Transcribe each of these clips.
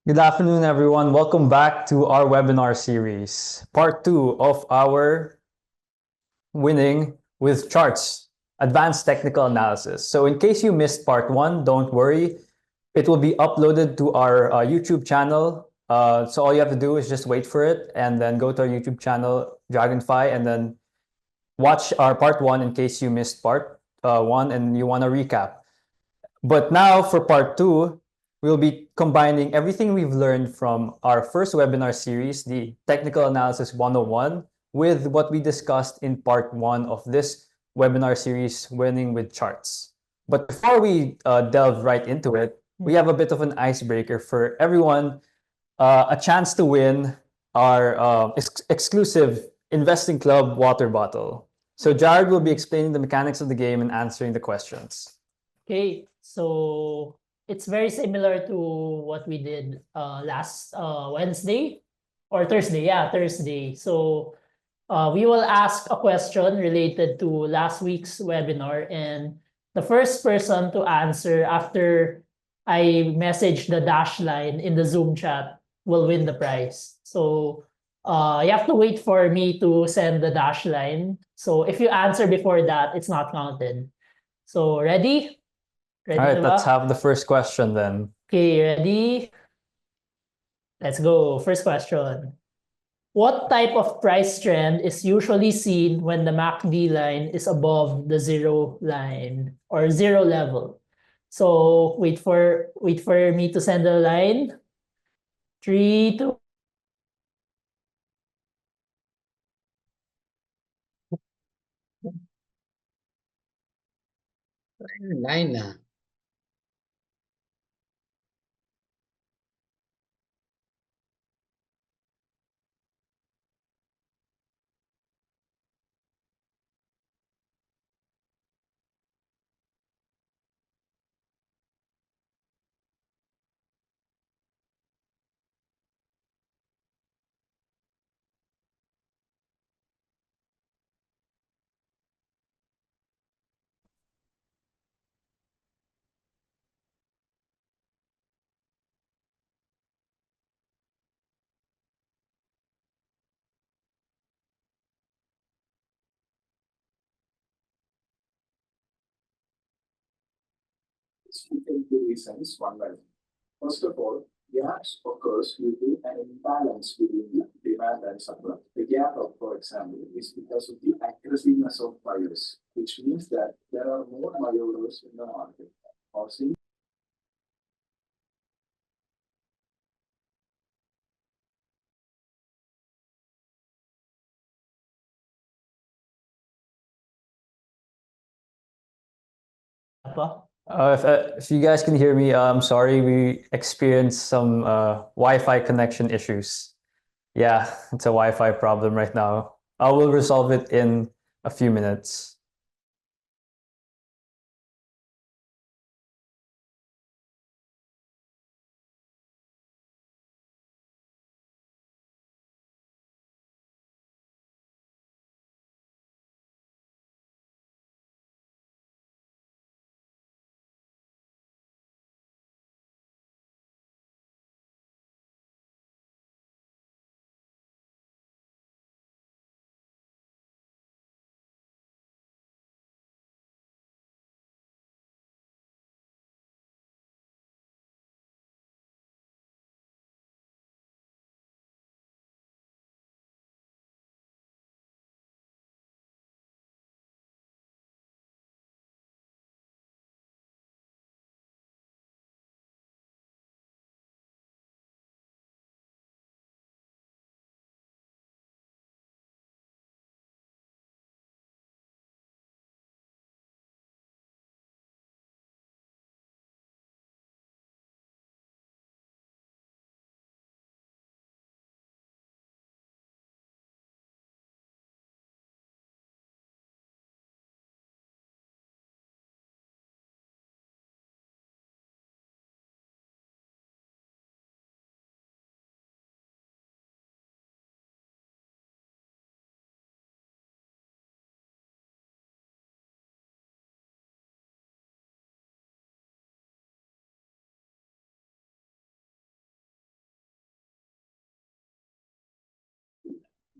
Good afternoon, everyone. Welcome back to our webinar series, part two of our winning with charts, advanced technical analysis. So in case you missed part one, don't worry. It will be uploaded to our YouTube channel. So all you have to do is just wait for it and then go to our YouTube channel, DragonFi, and then watch our part one in case you missed part one and you want to recap. But now for part two, we'll be combining everything we've learned from our first webinar series, the Technical Analysis 101, with what we discussed in part one of this webinar series, Winning with Charts. But before we delve right into it, we have a bit of an icebreaker for everyone, a chance to win our exclusive Investing Club water bottle. So Jarrod will be explaining the mechanics of the game and answering the questions. Okay, so it's very similar to what we did last Wednesday or Thursday. Yeah, Thursday. So we will ask a question related to last week's webinar, and the first person to answer after I message the dash line in the Zoom chat will win the prize. So you have to wait for me to send the dash line. So if you answer before that, it's not counted. So ready? All Ready right, na ba? let's have the first question then. Okay, ready? Let's go. First question. What type of price trend is usually seen when the MACD line is above the zero line or zero level? So wait for me to send the line. 3, 2. Line na. In two reasons. One way. First of all, gaps occurs due to an imbalance between the demand and supply. The gap, for example, is because of the aggressiveness of buyers, which means that there are more buy orders in the market, causing If you guys can hear me, I'm sorry, we experienced some Wi-Fi connection issues. Yeah, it's a Wi-Fi problem right now. I will resolve it in a few minutes.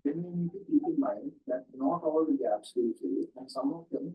then you need to keep in mind that not all the gaps will fill, and some of them.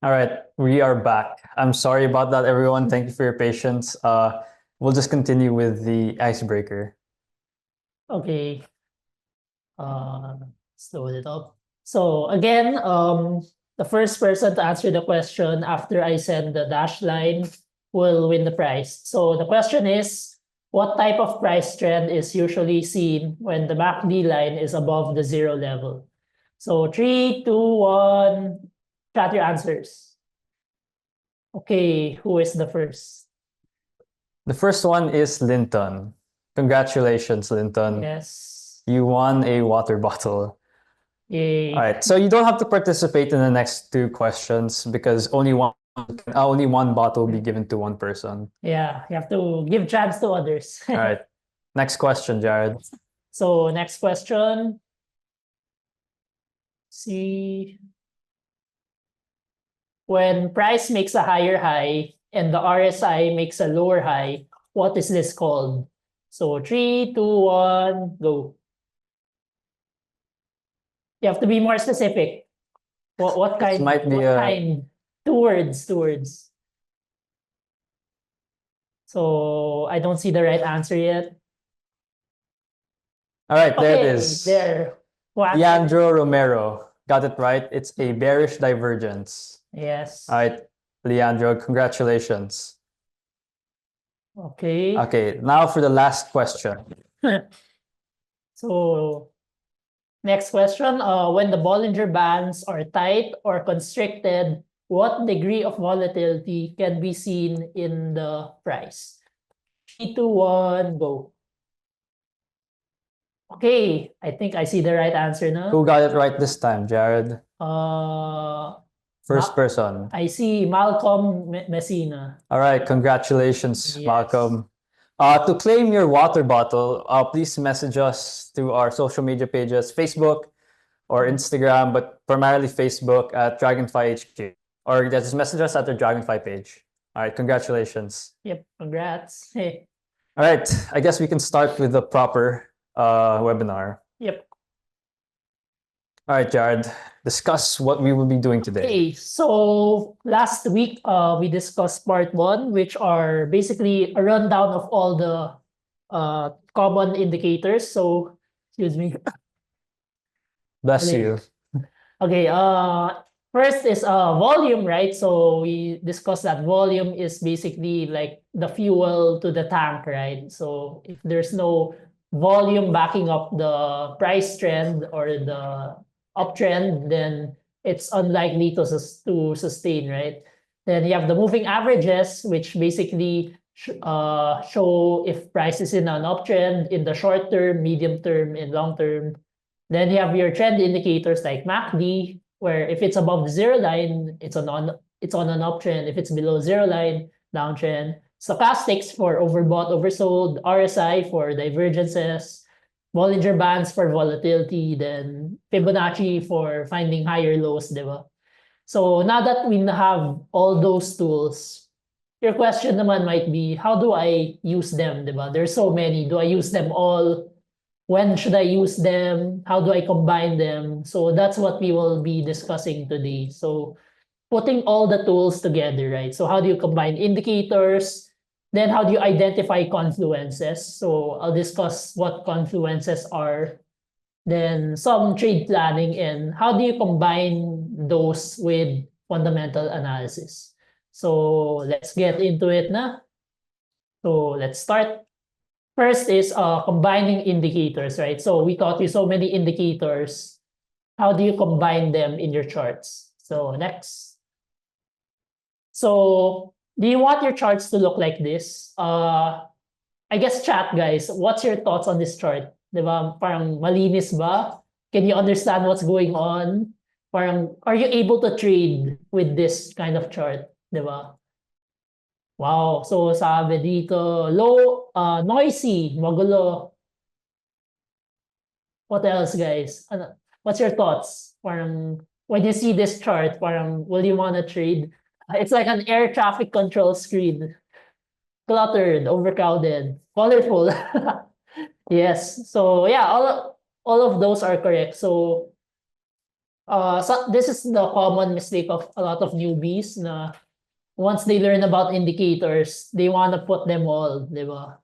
All right, we are back. I'm sorry about that, everyone. Thank you for your patience. We'll just continue with the icebreaker. Okay. Let's load it up. So again, the first person to answer the question after I send the dash line will win the prize. So the question is, what type of price trend is usually seen when the MACD line is above the 0 level? So 3, 2, 1, chat your answers. Okay, who is the first? The first one is Linton. Congratulations, Linton. Yes. You won a water bottle. Yay. All right, so you don't have to participate in the next two questions because only one bottle will be given to one person. Yeah, you have to give chance to others. All right, next question, Jarrod. So next question. See, when price makes a higher high and the RSI makes a lower high, what is this called? So 3, 2, 1, go. You have to be more specific. What This kind? might be What a kind? 2 words. 2 words. So I don't see the right answer yet. all right. There it Okay, is. there. Who answered? Leandro Romero got it right. It's a bearish divergence. Yes. All right, Leandro, congratulations. Okay. Okay, now for the last question. So next question, when the Bollinger Bands are tight or constricted, what degree of volatility can be seen in the price? 3, 2, 1, go. Okay, I think I see the right answer now. Who got it right this time, Jarrod? First Ma- person. I see Malcolm Messina. All right, congratulations, Yes. Malcolm. To claim your water bottle, please message us through our social media pages, Facebook or Instagram, but primarily Facebook at DragonFi HQ. Or just message us at the DragonFi page. All right, congratulations. Yep, congrats. Hey. All right, I guess we can start with the proper webinar. Yep. All right, Jarrod, discuss what we will be doing today. Okay, so last week we discussed part 1, which are basically a rundown of all the common indicators. So, excuse me. Bless Okay. you. Okay, first is volume, right? So we discussed that volume is basically like the fuel to the tank, right? So if there's no volume backing up the price trend or the uptrend, then it's unlikely to sustain, right? Then you have the moving averages, which basically show if price is in an uptrend in the short term, medium term, and long term. Then you have your trend indicators like MACD, where if it's above the 0 line, it's on an uptrend. If it's below 0 line, downtrend. Stochastics for overbought, oversold. RSI for divergences. Bollinger Bands for volatility. Then Fibonacci for finding higher lows, diba? So now that we have all those tools, your question naman might be, how do I use them, diba? There's so many. Do I use them all? When should I use them? How do I combine them? So that's what we will be discussing today. So putting all the tools together, right? So how do you combine indicators? Then how do you identify confluences? So I'll discuss what confluences are. Then some trade planning and how do you combine those with fundamental analysis? So let's get into it na. So let's start. First is combining indicators, right? So we taught you so many indicators. How do you combine them in your charts? So next. So do you want your charts to look like this? I guess chat, guys, what's your thoughts on this chart? 'Di ba? Parang malinis ba? Can you understand what's going on? Parang, are you able to trade with this kind of chart? 'Di ba? Wow. So sabi dito, low, noisy, magulo. What else, guys? Ano, what's your thoughts? Parang, when you see this chart, parang, will you want to trade? It's like an air traffic control screen. Cluttered, overcrowded, colorful. Yes. So yeah, all of those are correct. So, this is the common mistake of a lot of newbies na once they learn about indicators, they want to put them all, di ba?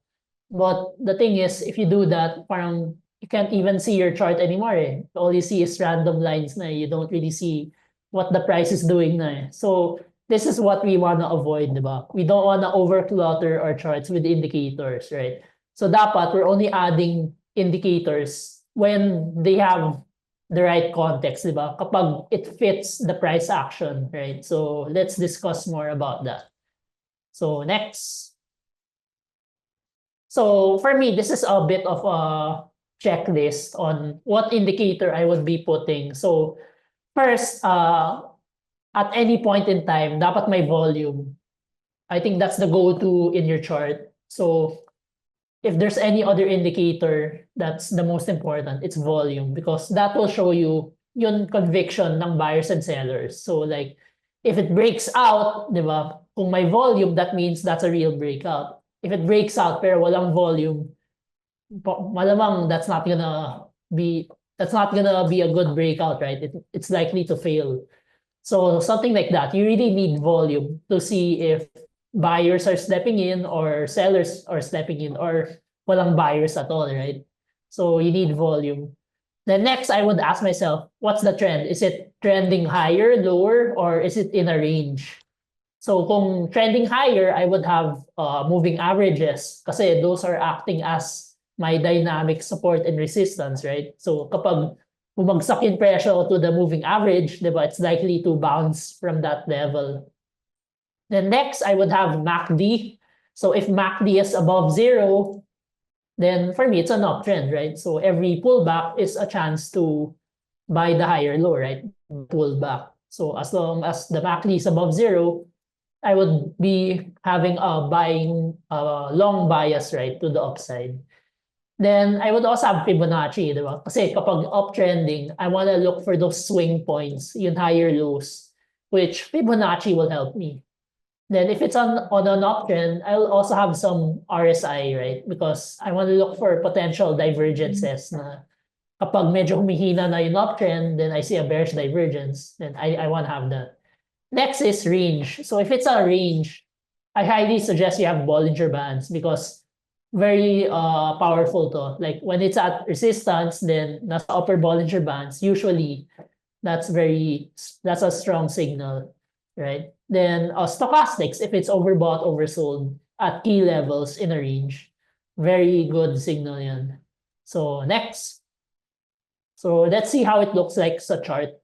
But the thing is, if you do that, parang you can't even see your chart anymore eh. All you see is random lines na you don't really see what the price is doing na eh. So this is what we want to avoid, di ba? We don't want to overclutter our charts with indicators, right? So dapat we're only adding indicators when they have the right context, di ba? Kapag it fits the price action, right? So let's discuss more about that. So next. So for me, this is a bit of a checklist on what indicator I would be putting. So first, at any point in time, dapat may volume. I think that's the go-to in your chart. So if there's any other indicator that's the most important, it's volume because that will show you yung conviction ng buyers and sellers. So like, if it breaks out, di ba? Kung may volume, that means that's a real breakout. If it breaks out pero walang volume, malamang that's not gonna be a good breakout, right? It's likely to fail. So something like that, you really need volume to see if buyers are stepping in or sellers are stepping in or walang buyers at all, right? So you need volume. Then next, I would ask myself, what's the trend? Is it trending higher, lower, or is it in a range? So kung trending higher, I would have moving averages kasi those are acting as my dynamic support and resistance, right? So kapag bumagsak yung presyo to the moving average, di ba, it's likely to bounce from that level. Then next, I would have MACD. So if MACD is above 0, then for me, it's an uptrend, right? So every pullback is a chance to buy the higher low, right? Pullback. So as long as the MACD is above 0, I would be having a buying long bias, right, to the upside. Then I would also have Fibonacci, di ba? Kasi kapag uptrending, I want to look for those swing points, yung higher lows, which Fibonacci will help me. Then if it's on an uptrend, I'll also have some RSI, right? Because I want to look for potential divergences na kapag medyo humihina na yung uptrend, then I see a bearish divergence, then I want to have that. Next is range. So if it's a range, I highly suggest you have Bollinger Bands because very powerful to. Like when it's at resistance, then nasa upper Bollinger Bands, usually that's a strong signal, right? Then stochastics, if it's overbought, oversold at key levels in a range, very good signal yan. So next. So let's see how it looks like sa chart.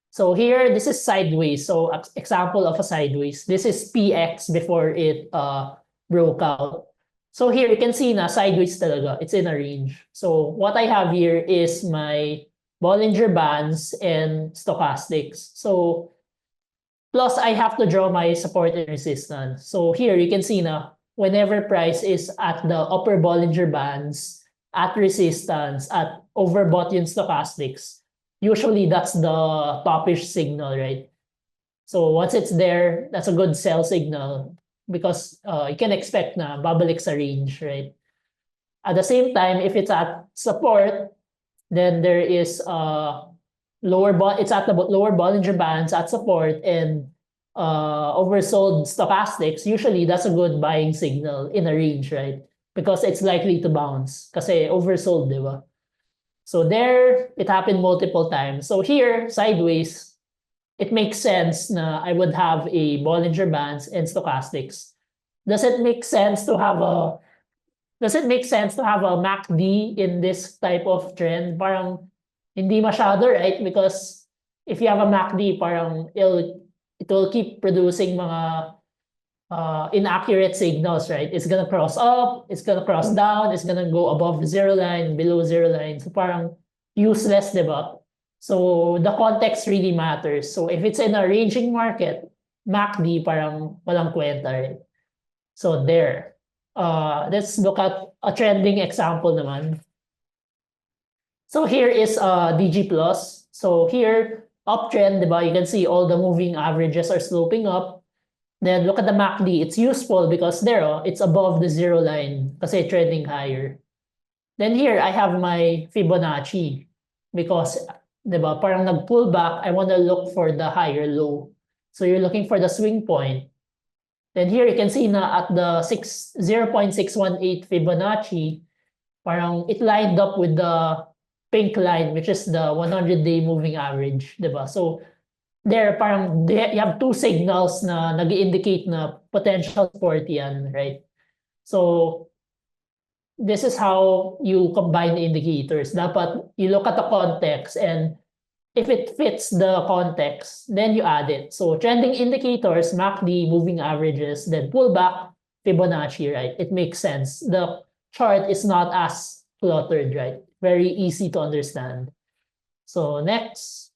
So here, this is sideways. So example of a sideways. This is PX before it broke out. So here you can see na sideways talaga. It's in a range. So what I have here is my Bollinger Bands and stochastics. So plus I have to draw my support and resistance. So here you can see na whenever price is at the upper Bollinger Bands, at resistance, at overbought yung stochastics, usually that's the topish signal, right? So once it's there, that's a good sell signal because you can expect na babalik sa range, right? At the same time, if it's at support, then there is it's at the lower Bollinger Bands at support and oversold stochastics. Usually that's a good buying signal in a range, right? Because it's likely to bounce kasi oversold, di ba? So there, it happened multiple times. So here, sideways, it makes sense na I would have a Bollinger Bands and stochastics. Does it make sense to have a MACD in this type of trend? Parang hindi masyado, right? Because if you have a MACD, parang it will keep producing mga inaccurate signals, right? It's gonna cross up, it's gonna cross down, it's gonna go above the zero line, below zero line. So parang useless, diba? So the context really matters. So if it's in a ranging market, MACD parang walang kwenta, right? So there. Let's look at a trending example naman. So here is DG plus. So here, uptrend, diba? You can see all the moving averages are sloping up. Then look at the MACD. It's useful because there, it's above the zero line kasi trending higher. Then here, I have my Fibonacci because, diba, parang nag-pull back. I want to look for the higher low. So you're looking for the swing point. Then here, you can see na at the 0.618 Fibonacci, parang it lined up with the pink line, which is the 100-day moving average, diba? So there, parang you have two signals na nag-indicate na potential support yan, right? So this is how you combine the indicators. Dapat you look at the context, and if it fits the context, then you add it. So trending indicators, MACD, moving averages, then pullback, Fibonacci, right? It makes sense. The chart is not as cluttered, right? Very easy to understand. So next.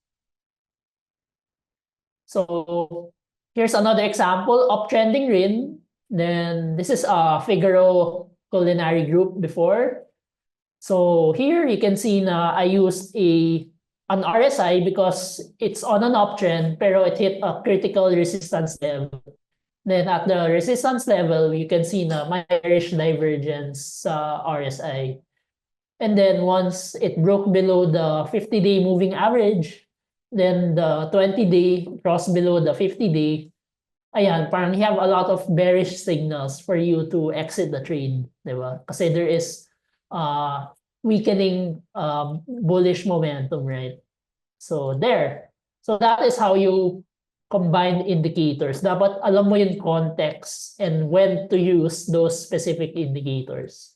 So here's another example, uptrending rin. Then this is a Figaro culinary group before. So here you can see na I used an RSI because it's on an uptrend, pero it hit a critical resistance level. Then at the resistance level, you can see na may bearish divergence sa RSI. And then once it broke below the 50-day moving average, then the 20-day crossed below the 50-day, ayan, parang you have a lot of bearish signals for you to exit the trade, diba? Kasi there is weakening bullish momentum, right? So there. So that is how you combine indicators. Dapat alam mo yung context and when to use those specific indicators.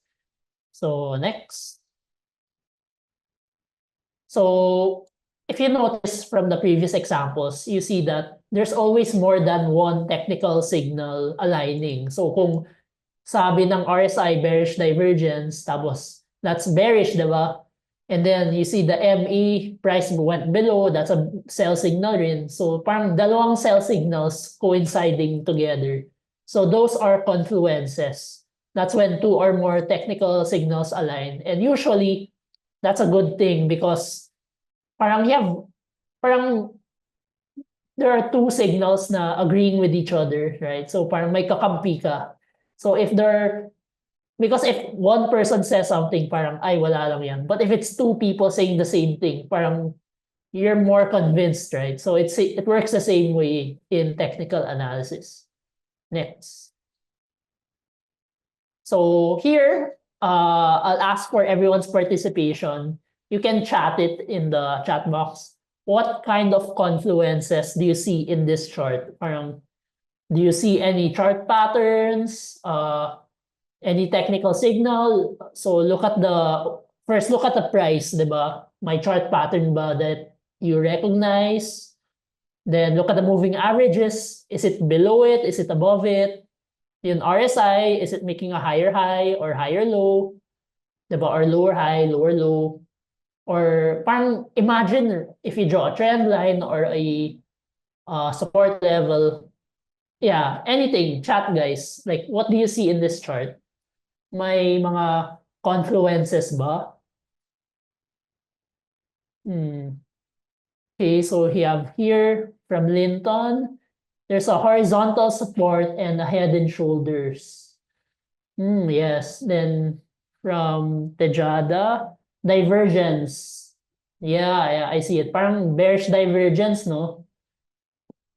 So next. So if you notice from the previous examples, you see that there's always more than one technical signal aligning. So kung sabi ng RSI bearish divergence, tapos that's bearish, diba? And then you see the ME price went below, that's a sell signal rin. So parang dalawang sell signals coinciding together. So those are confluences. That's when two or more technical signals align. And usually, that's a good thing because parang there are two signals na agreeing with each other, right? So parang may kakampi ka. So because if one person says something, parang ay wala lang yan. But if it's two people saying the same thing, parang you're more convinced, right? So it works the same way in technical analysis. Next. So here, I'll ask for everyone's participation. You can chat it in the chat box. What kind of confluences do you see in this chart? Parang, do you see any chart patterns? Any technical signal? So first look at the price, diba? My chart pattern ba that you recognize? Then look at the moving averages. Is it below it? Is it above it? Yung RSI, is it making a higher high or higher low? Diba? Or lower high, lower low? Or parang imagine if you draw a trend line or a support level. Yeah, anything. Chat, guys. Like, what do you see in this chart? May mga confluences ba? Okay, so we have here from Linton, there's a horizontal support and a head and shoulders. Yes. Then from Tejada, divergence. Yeah, I see it. Parang bearish divergence, no?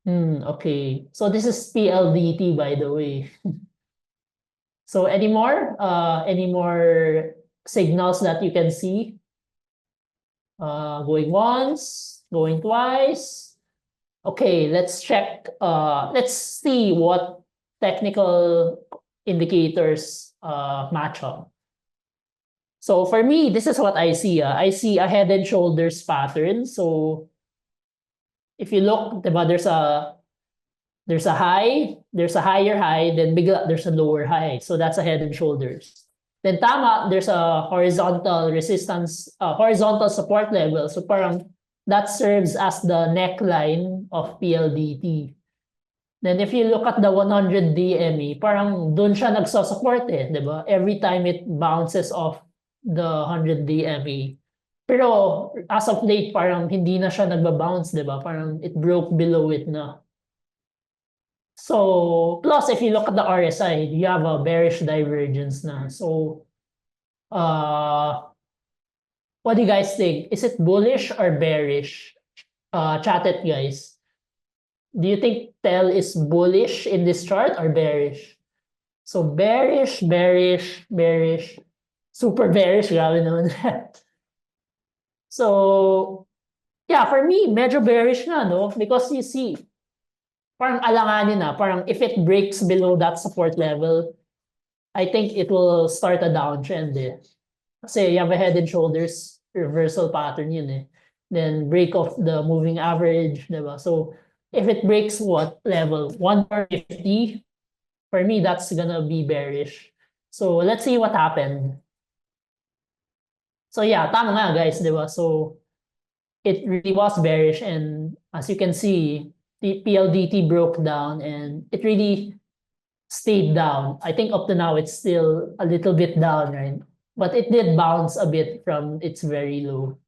Okay. So this is PLDT, by the way. So any more signals that you can see? Going once, going twice. Okay, let's check. Let's see what technical indicators match up. So for me, this is what I see. I see a head and shoulders pattern. So if you look, diba, there's a There's a high, there's a higher high, then bigla there's a lower high. So that's a head and shoulders. Then tama, there's a horizontal resistance, horizontal support level. So parang that serves as the neckline of PLDT. Then if you look at the 100 DME, parang doon siya nagsusupport eh, di ba? Every time it bounces off the 100 DME. Pero as of late, parang hindi na siya nagbabounce, di ba? Parang it broke below it na. So, plus if you look at the RSI, you have a bearish divergence na. So, what do you guys think? Is it bullish or bearish? Chat it, guys. Do you think TEL is bullish in this chart or bearish? So, bearish, bearish, bearish. Super bearish, grabe naman. So, yeah, for me, medyo bearish na, no? Because you see, parang alanganin na, parang if it breaks below that support level, I think it will start a downtrend eh. Kasi you have a head and shoulders reversal pattern yun eh. Then break off the moving average, diba? So if it breaks what level? 150, for me, that's gonna be bearish. So let's see what happened. So yeah, tama nga guys, diba? So it really was bearish, and as you can see, the PLDT broke down and it really stayed down. I think up to now it's still a little bit down, right? But it did bounce a bit from its very low.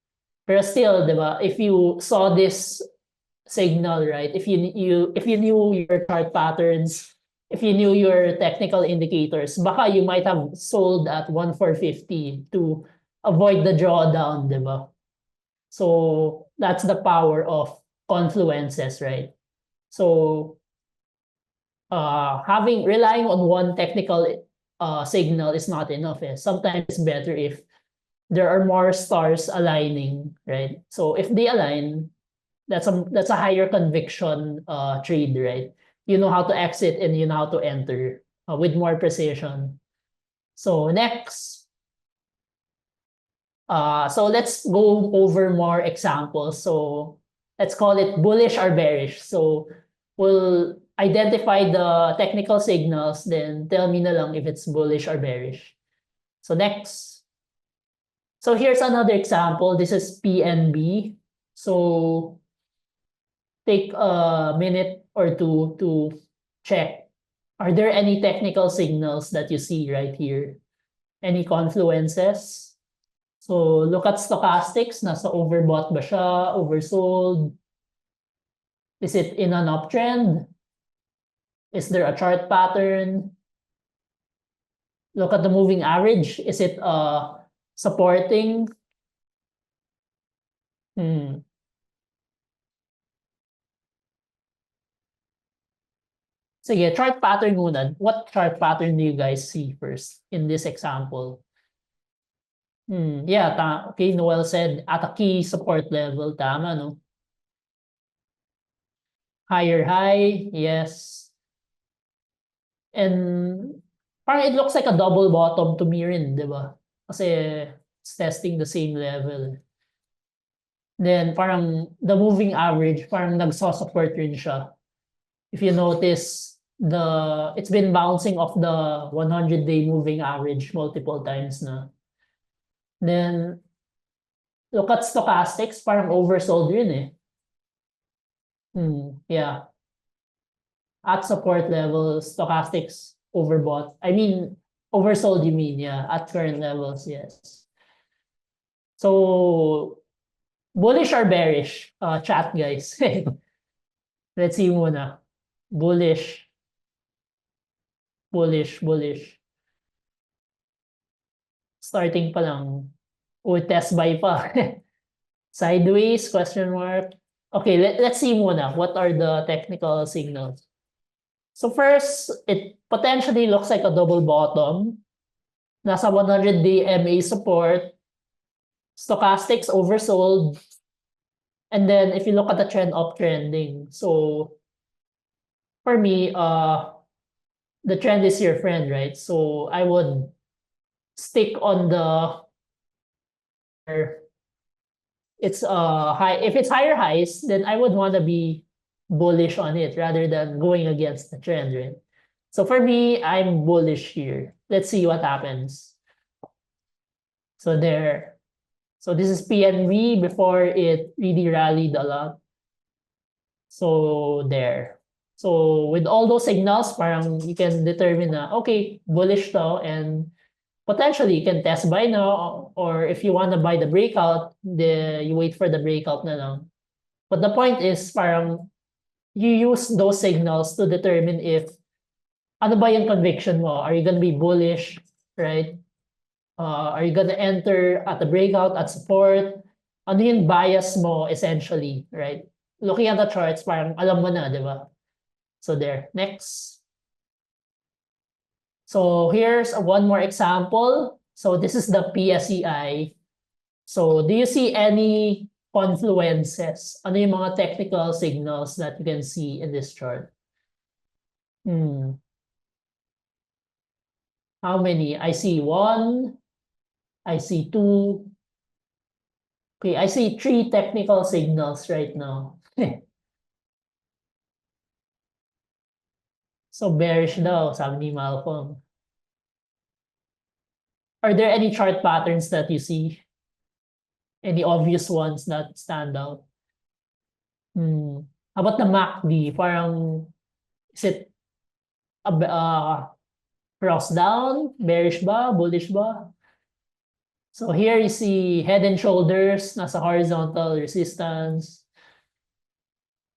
Pero still, diba, if you saw this signal, right? If you knew your chart patterns, if you knew your technical indicators, baka you might have sold at 1,450 to avoid the drawdown, diba? So that's the power of confluences, right? So relying on one technical signal is not enough. Eh. Sometimes it's better if there are more stars aligning, right? So if they align, that's a higher conviction trade, right? You know how to exit and you know how to enter with more precision. So next, so let's go over more examples. So let's call it bullish or bearish. So we'll identify the technical signals, then tell me na lang if it's bullish or bearish. So next. So here's another example. This is PNB. So take a minute or two to check. Are there any technical signals that you see right here? Any confluences? So look at stochastics. Nasa overbought ba siya? Oversold? Is it in an uptrend? Is there a chart pattern? Look at the moving average. Is it supporting? Sige, chart pattern muna. What chart pattern do you guys see first in this example? Yeah, okay, Noel said at a key support level, tama, no? Higher high, yes. And parang it looks like a double bottom to me rin, di ba? Kasi it's testing the same level. Then parang the moving average, parang nagsusupport rin siya. If you notice, it's been bouncing off the 100-day moving average multiple times na. Then look at stochastics, parang oversold rin eh. Yeah. At support level, stochastics overbought. I mean, oversold you mean, yeah. At current levels, yes. So, bullish or bearish? Chat, guys. Let's see muna. Bullish. Bullish, bullish. Starting pa lang. Test buy pa. Sideways, question mark. Okay, let's see muna. What are the technical signals? So first, it potentially looks like a double bottom. Nasa 100-day MA support. Stochastics oversold. And then if you look at the trend uptrending. So for me, the trend is your friend, right? So I would stick on the it's high. If it's higher highs, then I would want to be bullish on it rather than going against the trend, right? So for me, I'm bullish here. Let's see what happens. So there. So this is PNV before it really rallied a lot. So there. So with all those signals, parang you can determine na, okay, bullish to, and potentially you can test buy now, or if you want to buy the breakout, you wait for the breakout na lang. But the point is, parang you use those signals to determine if ano ba yung conviction mo? Are you gonna be bullish, right? Are you gonna enter at the breakout, at support? Ano yung bias mo essentially, right? Looking at the charts, parang alam mo na, di ba? So there. Next. So here's one more example. So this is the PSEI. So do you see any confluences? Ano yung mga technical signals that you can see in this chart? How many? I see 1. I see 2. Okay, I see 3 technical signals right now. So bearish daw, sabi ni Malcolm. Are there any chart patterns that you see? Any obvious ones that stand out? How about the MACD? Parang, is it cross down? Bearish ba? Bullish ba? So here you see head and shoulders, nasa horizontal resistance.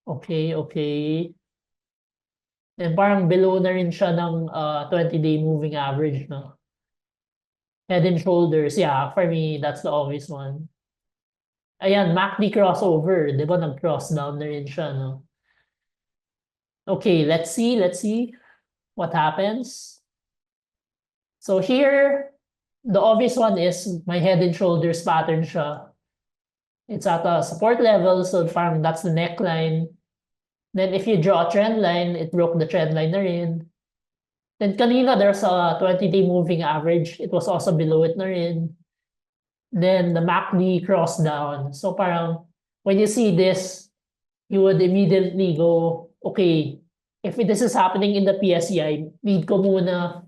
Okay, okay. And parang below na rin siya ng 20-day moving average, no? Head and shoulders, yeah, for me, that's the obvious one. Ayan, MACD crossover, di ba? Nag-cross down na rin siya, no? Okay, let's see what happens. So here, the obvious one is my head and shoulders pattern siya. It's at a support level, so parang that's the neckline. Then if you draw a trend line, it broke the trend line na rin. Then kanina, there's a 20-day moving average. It was also below it na rin. Then the MACD crossed down. So parang when you see this, you would immediately go, okay, if this is happening in the PSEI, need ko muna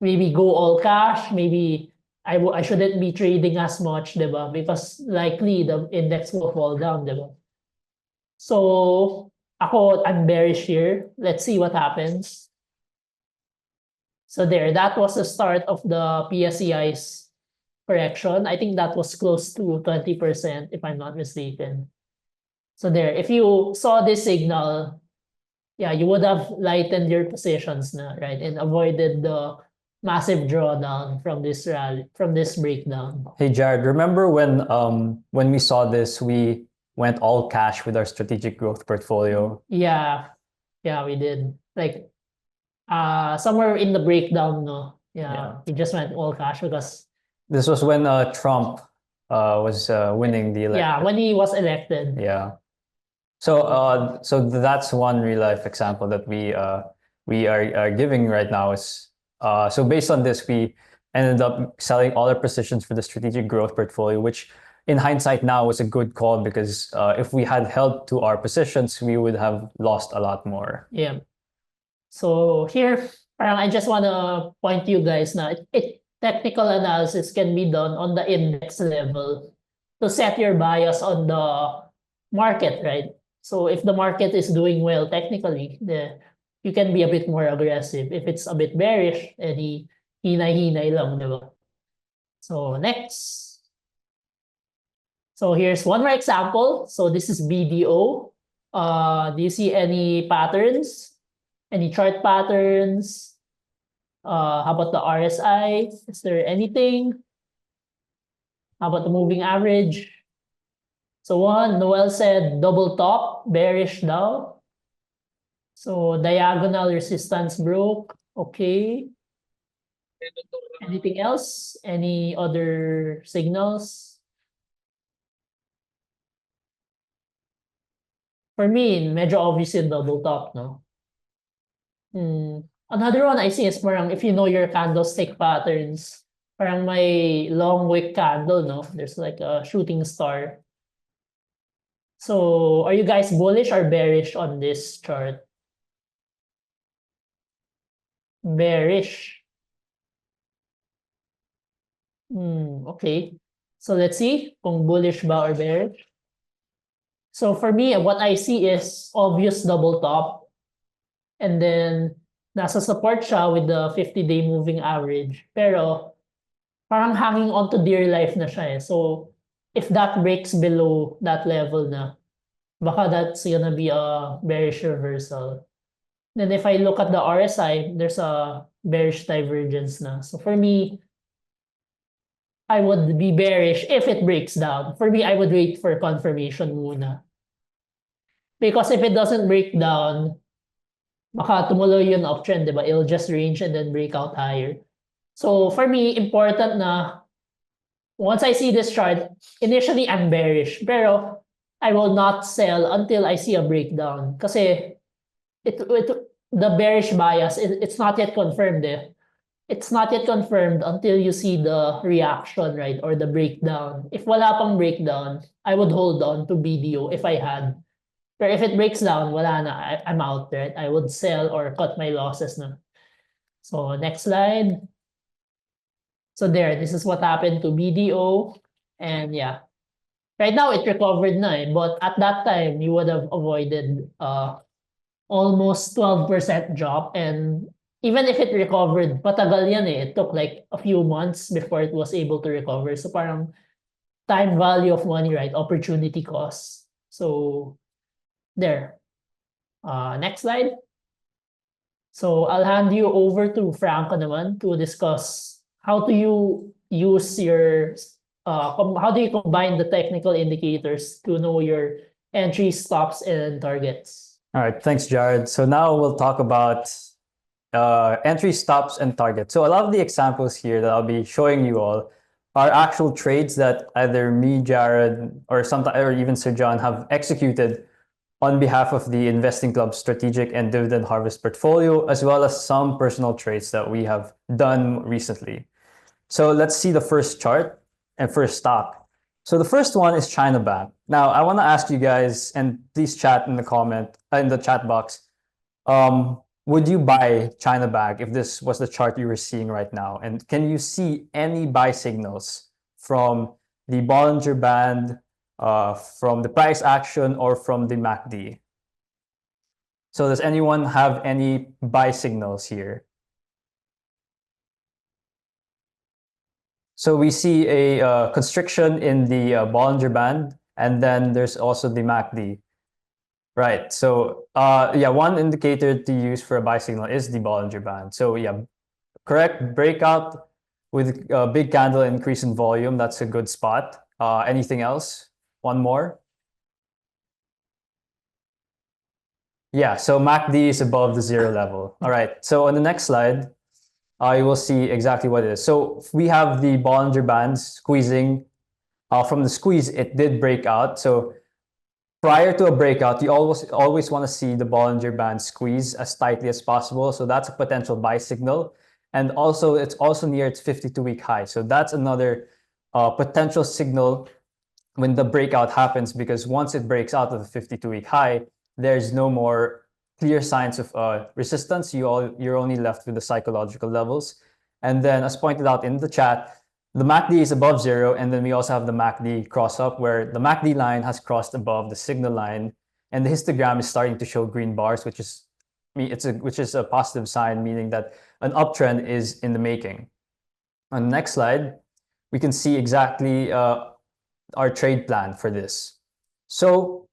maybe go all cash, maybe I shouldn't be trading as much, diba? Because likely the index will fall down, diba? So I'm bearish here. Let's see what happens. So there, that was the start of the PSEI's correction. I think that was close to 20%, if I'm not mistaken. So there, if you saw this signal, yeah, you would have lightened your positions na, right? And avoided the massive drawdown from this rally, from this breakdown. Hey Jarrod, remember when we saw this, we went all cash with our strategic growth portfolio? Yeah, we did. Like somewhere in the breakdown, no? Yeah, we just went all cash because this was when Trump was winning the election. Yeah, when he was elected. Yeah. So that's one real life example that we are giving right now is so based on this, we ended up selling all our positions for the strategic growth portfolio, which in hindsight now was a good call because if we had held to our positions, we would have lost a lot more. Yeah. So here, parang I just want to point to you guys na technical analysis can be done on the index level to set your bias on the market, right? So if the market is doing well technically, you can be a bit more aggressive. If it's a bit bearish, hinay-hinay lang, diba? So next. So here's one more example. So this is BDO. Do you see any patterns? Any chart patterns? How about the RSI? Is there anything? How about the moving average? So Noel said double top, bearish daw. So diagonal resistance broke. Okay. Anything else? Any other signals? For me, medyo obvious yung double top, no? Another one I see is parang if you know your candlestick patterns, parang may long wick candle, no? There's like a shooting star. So are you guys bullish or bearish on this chart? Bearish. Okay. So let's see kung bullish ba or bearish. So for me, what I see is obvious double top. And then nasa support siya with the 50-day moving average. Pero parang hanging on to dear life na siya eh. So if that breaks below that level na, baka that's gonna be a bearish reversal. Then if I look at the RSI, there's a bearish divergence na. So for me, I would be bearish if it breaks down. For me, I would wait for confirmation muna. Because if it doesn't break down, baka tumuloy yung uptrend, di ba? It'll just range and then break out higher. So for me, important na once I see this chart, initially I'm bearish. Pero I will not sell until I see a breakdown. Kasi the bearish bias, it's not yet confirmed eh. It's not yet confirmed until you see the reaction, right? Or the breakdown. If wala pang breakdown, I would hold on to BDO if I had. But if it breaks down, wala na. I'm out, right? I would sell or cut my losses na. So next slide. So there, this is what happened to BDO. And yeah, right now it recovered na eh. But at that time, you would have avoided almost 12% drop. And even if it recovered, patagal yan eh. It took like a few months before it was able to recover. So parang time value of money, right? Opportunity cost. So there. Next slide. So I'll hand you over to Franco naman to discuss how do you use your how do you combine the technical indicators to know your entry stops and targets? All right, thanks, Jarrod. So now we'll talk about entry stops and targets. So a lot of the examples here that I'll be showing you all are actual trades that either me, Jarrod, or sometimes or even Sir John have executed on behalf of the Investing Club's strategic and dividend harvest portfolio, as well as some personal trades that we have done recently. So let's see the first chart and first stock. So the first one is China Bank. Now I want to ask you guys, and please chat in the chat box. Would you buy China Bank if this was the chart you were seeing right now? And can you see any buy signals from the Bollinger Band, from the price action, or from the MACD? So does anyone have any buy signals here? So we see a constriction in the Bollinger Band, and then there's also the MACD. Right. So yeah, one indicator to use for a buy signal is the Bollinger Band. So yeah, correct breakout with a big candle increase in volume. That's a good spot. Anything else? One more. Yeah, so MACD is above the zero level. All right, so on the next slide, you will see exactly what it is. So we have the Bollinger Band squeezing. From the squeeze, it did break out. So prior to a breakout, you always want to see the Bollinger Band squeeze as tightly as possible. So that's a potential buy signal. And also, it's also near its 52-week high. So that's another potential signal when the breakout happens, because once it breaks out of the 52-week high, there's no more clear signs of resistance. You're only left with the psychological levels. And then, as pointed out in the chat, the MACD is above zero, and then we also have the MACD cross up, where the MACD line has crossed above the signal line, and the histogram is starting to show green bars, which is a positive sign, meaning that an uptrend is in the making. On the next slide, we can see exactly our trade plan for this. So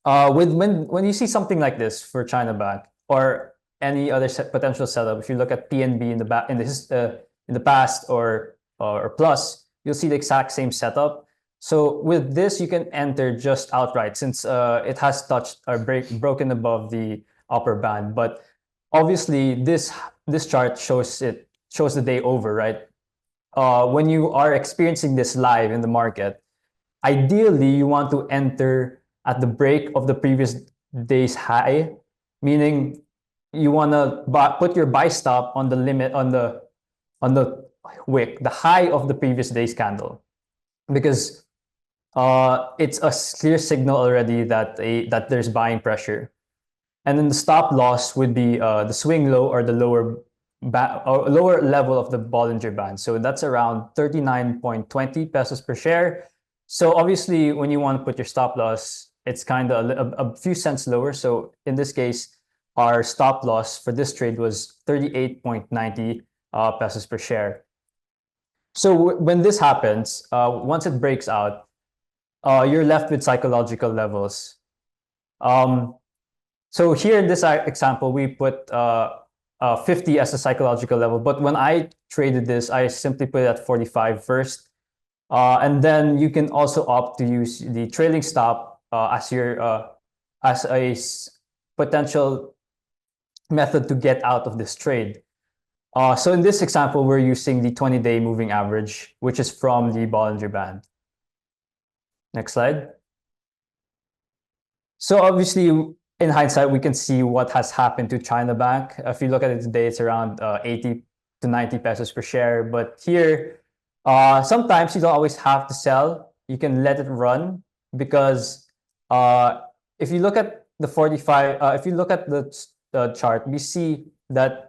when you see something like this for China Bank or any other potential setup, if you look at PNB in the past or plus, you'll see the exact same setup. So with this, you can enter just outright, since it has touched or broken above the upper band. But obviously, this chart shows the day over, right? When you are experiencing this live in the market, ideally you want to enter at the break of the previous day's high, meaning you want to put your buy stop on the limit on the wick, the high of the previous day's candle, because it's a clear signal already that there's buying pressure. And then the stop loss would be the swing low or the lower level of the Bollinger Band. So that's around 39.20 pesos per share. So obviously, when you want to put your stop loss, it's kind of a few cents lower. So in this case, our stop loss for this trade was 38.90 pesos per share. So when this happens, once it breaks out, you're left with psychological levels. So here in this example, we put 50 as a psychological level. But when I traded this, I simply put it at 45 first. And then you can also opt to use the trailing stop as your as a potential method to get out of this trade. So in this example, we're using the 20-day moving average, which is from the Bollinger Band. Next slide. So obviously, in hindsight, we can see what has happened to China Bank. If you look at it today, it's around 80 to 90 pesos per share. But here, sometimes you don't always have to sell. You can let it run because if you look at the 45, if you look at the chart, we see that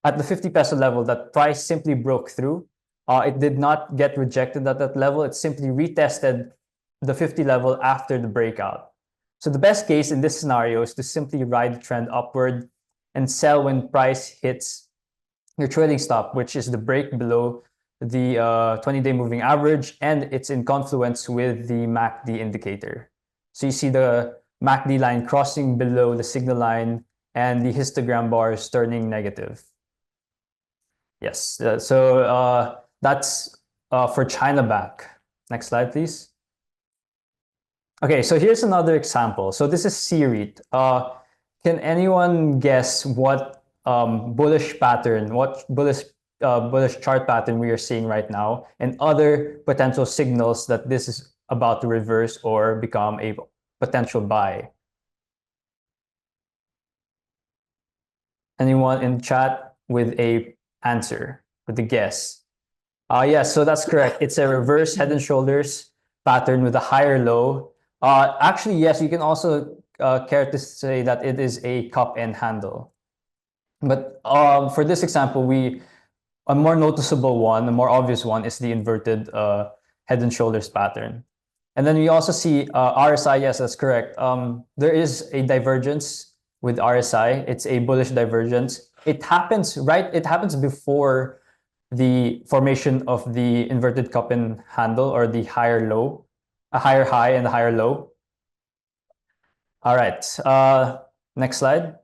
at the 50 peso level, that price simply broke through. It did not get rejected at that level. It simply retested the 50 level after the breakout. So the best case in this scenario is to simply ride the trend upward and sell when price hits your trailing stop, which is the break below the 20-day moving average, and it's in confluence with the MACD indicator. So you see the MACD line crossing below the signal line and the histogram bars turning negative. Yes, so that's for China Bank. Next slide, please. Okay, so here's another example. So this is C-REIT. Can anyone guess what bullish pattern, what bullish chart pattern we are seeing right now, and other potential signals that this is about to reverse or become a potential buy? Anyone in chat with a answer, with a guess? Yes, so that's correct. It's a reverse head and shoulders pattern with a higher low. Actually, yes, you can also care to say that it is a cup and handle. But for this example, a more noticeable one, a more obvious one is the inverted head and shoulders pattern. And then we also see RSI, yes, that's correct. There is a divergence with RSI. It's a bullish divergence. It happens before the formation of the inverted cup and handle, or the higher low, a higher high and a higher low. All right, next slide.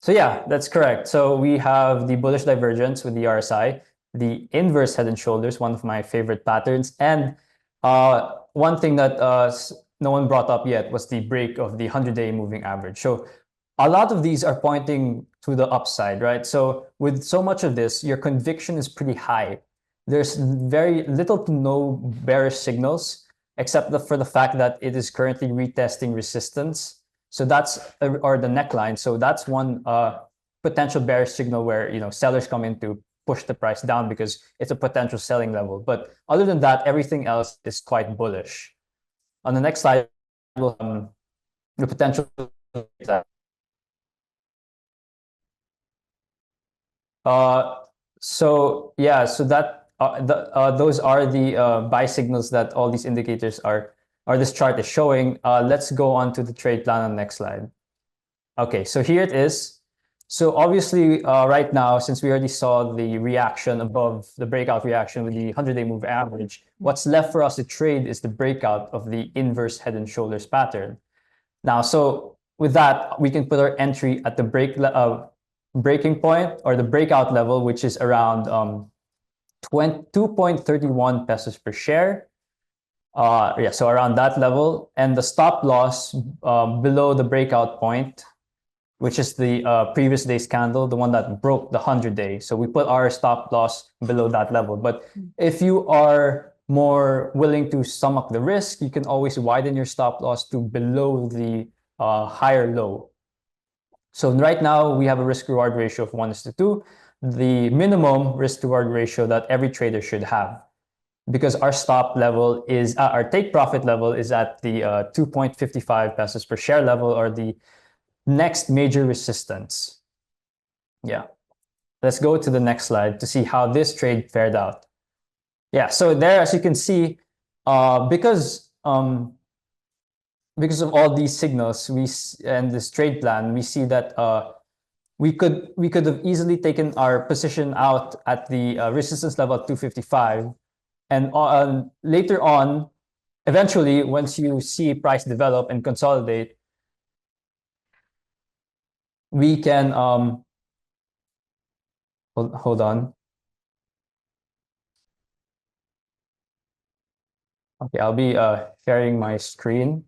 So yeah, that's correct. So we have the bullish divergence with the RSI, the inverse head and shoulders, one of my favorite patterns. And one thing that no one brought up yet was the break of the 100-day moving average. So a lot of these are pointing to the upside, right? So with so much of this, your conviction is pretty high. There's very little to no bearish signals, except for the fact that it is currently retesting resistance. So that's, or the neckline. So that's one potential bearish signal where, sellers come in to push the price down because it's a potential selling level. But other than that, everything else is quite bullish. On the next slide, we'll the potential. So yeah, so that those are the buy signals that all these indicators are, or this chart is showing. Let's go on to the trade plan on the next slide. Okay, so here it is. So obviously, right now, since we already saw the reaction above the breakout reaction with the 100-day move average, what's left for us to trade is the breakout of the inverse head and shoulders pattern. Now, so with that, we can put our entry at the breaking point, or the breakout level, which is around 2.31 pesos per share. Yeah, so around that level, and the stop loss below the breakout point, which is the previous day's candle, the one that broke the 100-day. So we put our stop loss below that level. But if you are more willing to stomach the risk, you can always widen your stop loss to below the higher low. So right now we have a risk-reward ratio of 1:2, the minimum risk-reward ratio that every trader should have. because our stop level is our take profit level is at the 2.55 pesos per share level, or the next major resistance. Yeah. Let's go to the next slide to see how this trade fared out. Yeah, so there, as you can see, because of all these signals and this trade plan, we see that we could have easily taken our position out at the resistance level at 255, and later on, eventually, once you see price develop and consolidate, we can hold on. Okay, I'll be sharing my screen.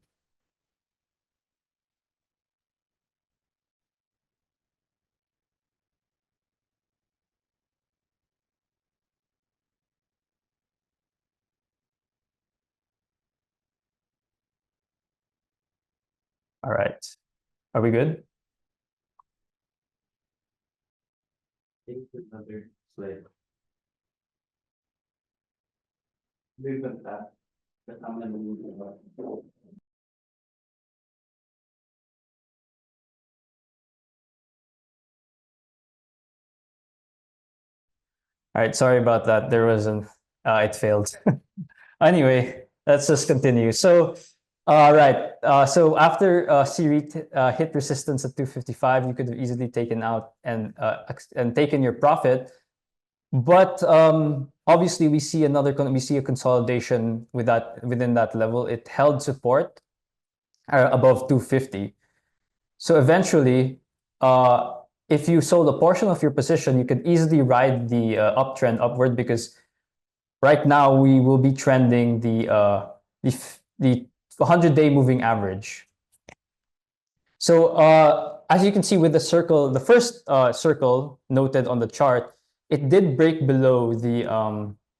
All right. Are we good? Another slide. Different tab. But I'm gonna move it. All right, sorry about that. There was it failed. Anyway, let's just continue. So, right. So after CREIT hit resistance at 255, you could have easily taken out and taken your profit. But obviously, we see a consolidation within that level. It held support above 250. So eventually, if you sold a portion of your position, you could easily ride the uptrend upward, because right now we will be trending the 100-day moving average. So as you can see with the circle, the first circle noted on the chart, it did break below the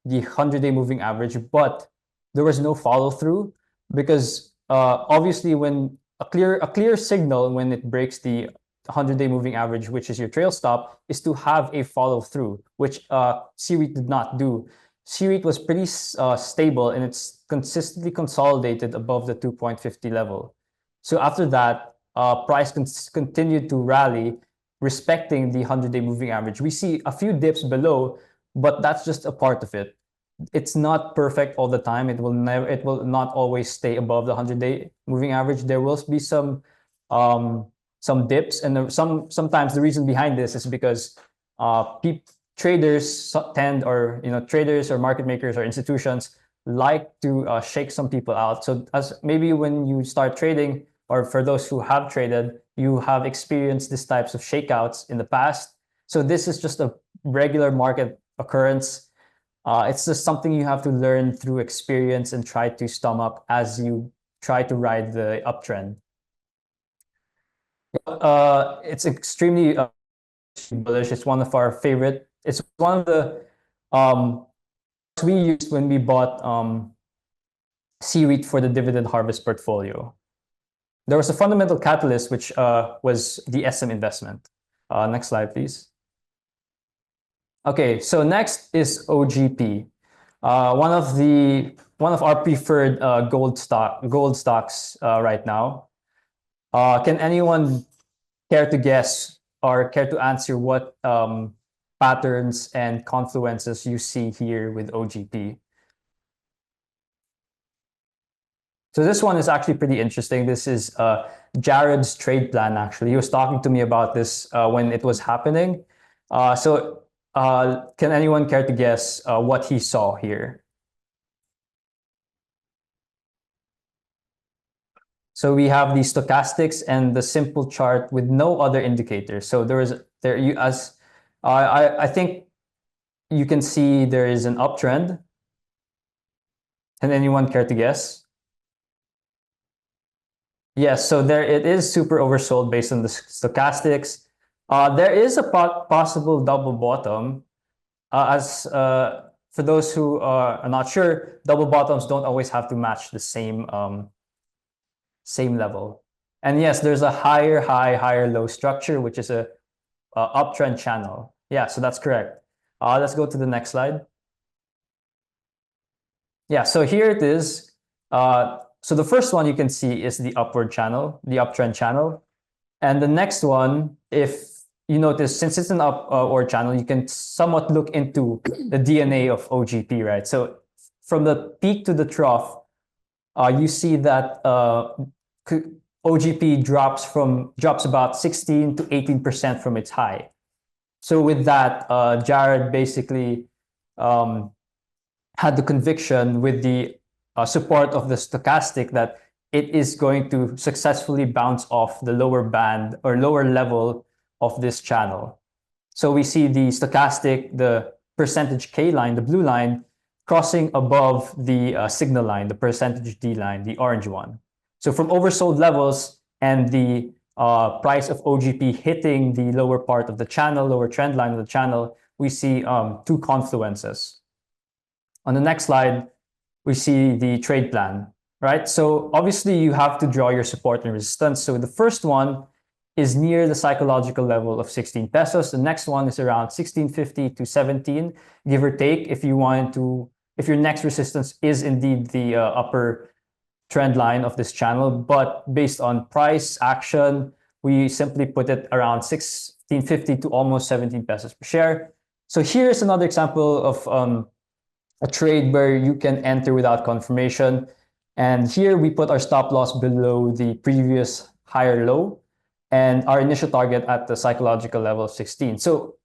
100-day moving average, but there was no follow through, because obviously when a clear signal when it breaks the 100-day moving average, which is your trail stop, is to have a follow through, which CREIT did not do. CREIT was pretty stable, and it's consistently consolidated above the 2.50 level. So after that, price continued to rally, respecting the 100-day moving average. We see a few dips below, but that's just a part of it. It's not perfect all the time. It will not always stay above the 100-day moving average. There will be some dips, and sometimes the reason behind this is because traders tend, or traders or market makers or institutions like to shake some people out. So as maybe when you start trading, or for those who have traded, you have experienced these types of shakeouts in the past. So this is just a regular market occurrence. It's just something you have to learn through experience and try to stomach as you try to ride the uptrend. It's extremely bullish. It's one of our favorite. It's one of the we used when we bought CREIT for the dividend harvest portfolio. There was a fundamental catalyst, which was the SM investment. Next slide, please. Okay, so next is OGP, one of our preferred gold stocks right now. Can anyone care to guess or care to answer what patterns and confluences you see here with OGP? So this one is actually pretty interesting. This is Jarrod's trade plan, actually. He was talking to me about this when it was happening. So can anyone care to guess what he saw here? So we have the stochastics and the simple chart with no other indicators. So I think you can see there is an uptrend. Can anyone care to guess? Yes, so there it is super oversold based on the stochastics. There is a possible double bottom. For those who are not sure, double bottoms don't always have to match the same level. And yes, there's a higher high, higher low structure, which is a uptrend channel. Yeah, so that's correct. Let's go to the next slide. Yeah, so here it is. So the first one you can see is the upward channel, the uptrend channel. And the next one, if you notice, since it's an upward channel, you can somewhat look into the DNA of OGP, right? So from the peak to the trough, you see that OGP drops about 16 to 18% from its high. So with that, Jarrod basically had the conviction with the support of the stochastic that it is going to successfully bounce off the lower band or lower level of this channel. So we see the stochastic, the percentage K line, the blue line, crossing above the signal line, the percentage D line, the orange one. So from oversold levels and the price of OGP hitting the lower part of the channel, lower trend line of the channel, we see two confluences. On the next slide, we see the trade plan, right? So obviously you have to draw your support and resistance. So the first one is near the psychological level of 16 pesos. The next one is around 16.50 to 17, give or take, if you want to, if your next resistance is indeed the upper trend line of this channel. But based on price action, we simply put it around 16.50 to almost 17 pesos per share. So here's another example of a trade where you can enter without confirmation. And here we put our stop loss below the previous higher low and our initial target at the psychological level of 16. So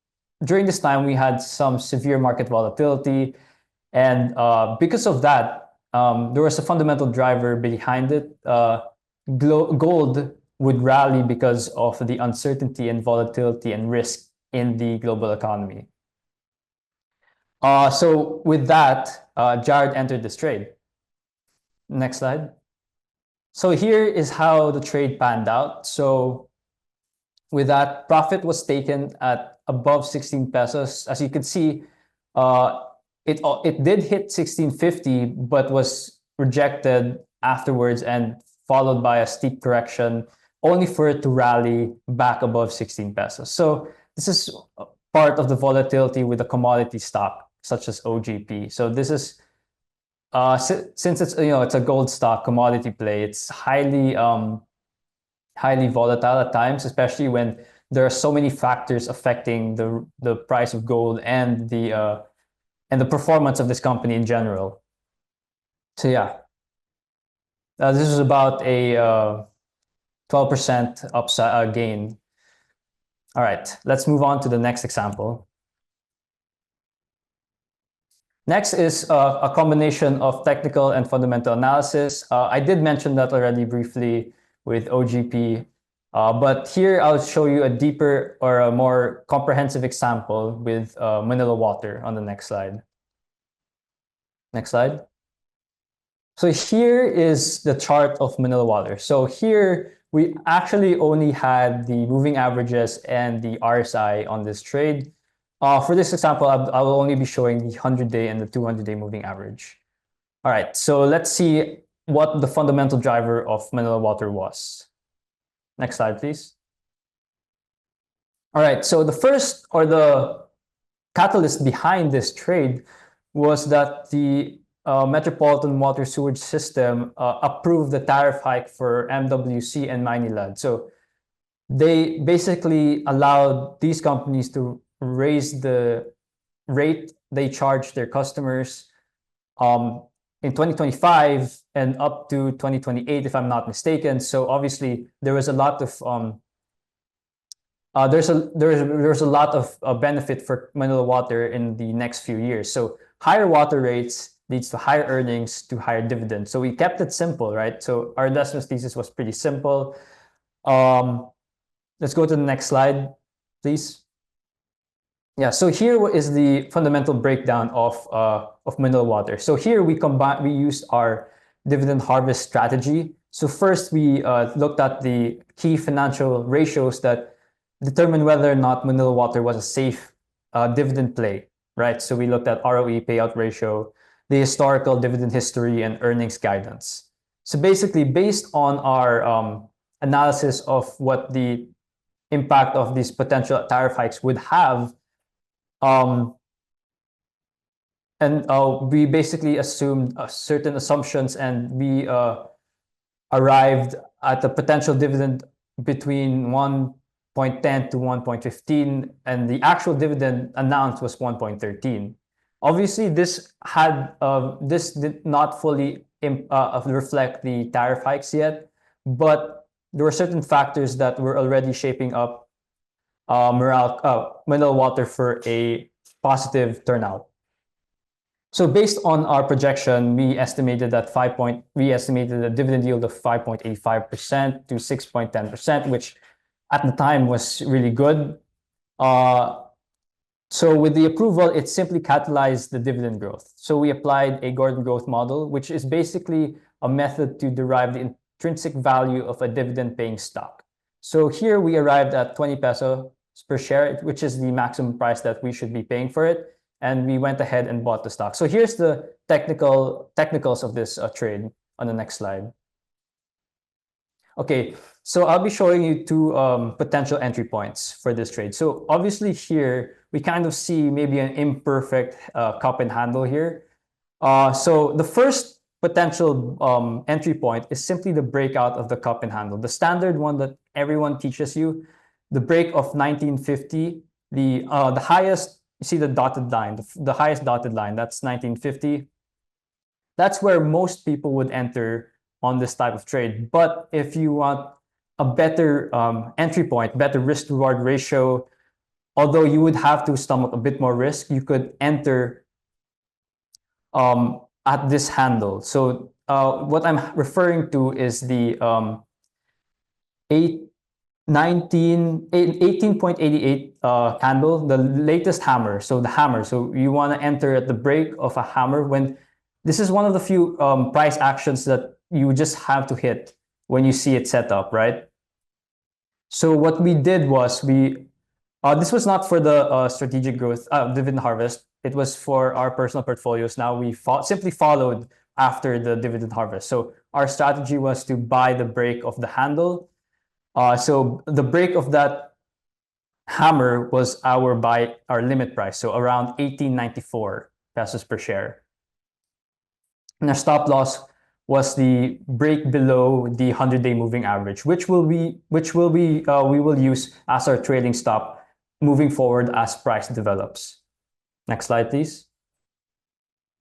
during this time, we had some severe market volatility. And because of that, there was a fundamental driver behind it. Gold would rally because of the uncertainty and volatility and risk in the global economy. So with that, Jarrod entered this trade. Next slide. So here is how the trade panned out. So with that, profit was taken at above 16 pesos. As you can see, it did hit 16.50, but was rejected afterwards and followed by a steep correction, only for it to rally back above 16 pesos. So this is part of the volatility with a commodity stock such as OGP. So this is since it's it's a gold stock commodity play, it's highly volatile at times, especially when there are so many factors affecting the price of gold and the performance of this company in general. So yeah, this is about a 12% upside gain. All right, let's move on to the next example. Next is a combination of technical and fundamental analysis. I did mention that already briefly with OGP, but here I'll show you a deeper or a more comprehensive example with Manila Water on the next slide. Next slide. So here is the chart of Manila Water. So here we actually only had the moving averages and the RSI on this trade. For this example, I will only be showing the 100-day and the 200-day moving average. All right, so let's see what the fundamental driver of Manila Water was. Next slide, please. All right, so the first or the catalyst behind this trade was that the Metropolitan Water Sewage System approved the tariff hike for MWC and Maynilad. So they basically allowed these companies to raise the rate they charge their customers in 2025 and up to 2028, if I'm not mistaken. So obviously there was a lot of there's a lot of benefit for Manila Water in the next few years. So higher water rates leads to higher earnings to higher dividends. So we kept it simple, right? So our investment thesis was pretty simple. Let's go to the next slide, please. Yeah, so here is the fundamental breakdown of Manila Water. So here we use our dividend harvest strategy. So first we looked at the key financial ratios that determine whether or not Manila Water was a safe dividend play, right? So we looked at ROE, payout ratio, the historical dividend history, and earnings guidance. So basically, based on our analysis of what the impact of these potential tariff hikes would have, and and we basically assumed certain assumptions, and we arrived at a potential dividend between 1.10 to 1.15, and the actual dividend announced was 1.13. Obviously, this did not fully reflect the tariff hikes yet, but there were certain factors that were already shaping up mineral water for a positive turnout. So based on our projection, we estimated a dividend yield of 5.85% to 6.10%, which at the time was really good. So with the approval, it simply catalyzed the dividend growth. So we applied a Gordon growth model, which is basically a method to derive the intrinsic value of a dividend-paying stock. So here we arrived at 20 pesos per share, which is the maximum price that we should be paying for it. And we went ahead and bought the stock. So here's the technicals of this trade on the next slide. Okay, so I'll be showing you two potential entry points for this trade. So obviously here, we kind of see maybe an imperfect cup and handle here. So the first potential entry point is simply the breakout of the cup and handle. The standard one that everyone teaches you, the break of 1950, the highest, you see the dotted line, the highest dotted line, that's 1950. That's where most people would enter on this type of trade. But if you want a better entry point, better risk reward ratio, although you would have to stomach a bit more risk, you could enter at this handle. So what I'm referring to is the 18.88 candle, the latest hammer. So the hammer. So you want to enter at the break of a hammer when this is one of the few price actions that you just have to hit when you see it set up, right? So what we did was this was not for the strategic growth dividend harvest. It was for our personal portfolios. Now we simply followed after the dividend harvest. So our strategy was to buy the break of the handle. So the break of that hammer was our limit price, so around 18.94 pesos per share. And our stop loss was the break below the 100-day moving average, which we will use as our trading stop moving forward as price develops. Next slide, please.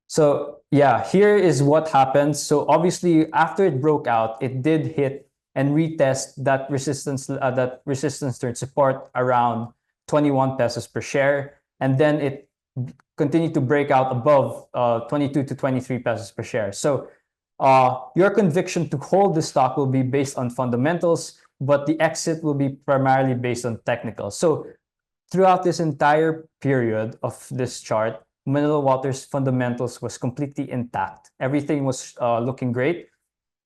So yeah, here is what happens. So obviously, after it broke out, it did hit and retest that resistance turn support around 21 pesos per share, and then it continued to break out above 22 to 23 pesos per share. So your conviction to hold the stock will be based on fundamentals, but the exit will be primarily based on technicals. So throughout this entire period of this chart, Mineral Water's fundamentals was completely intact. Everything was looking great.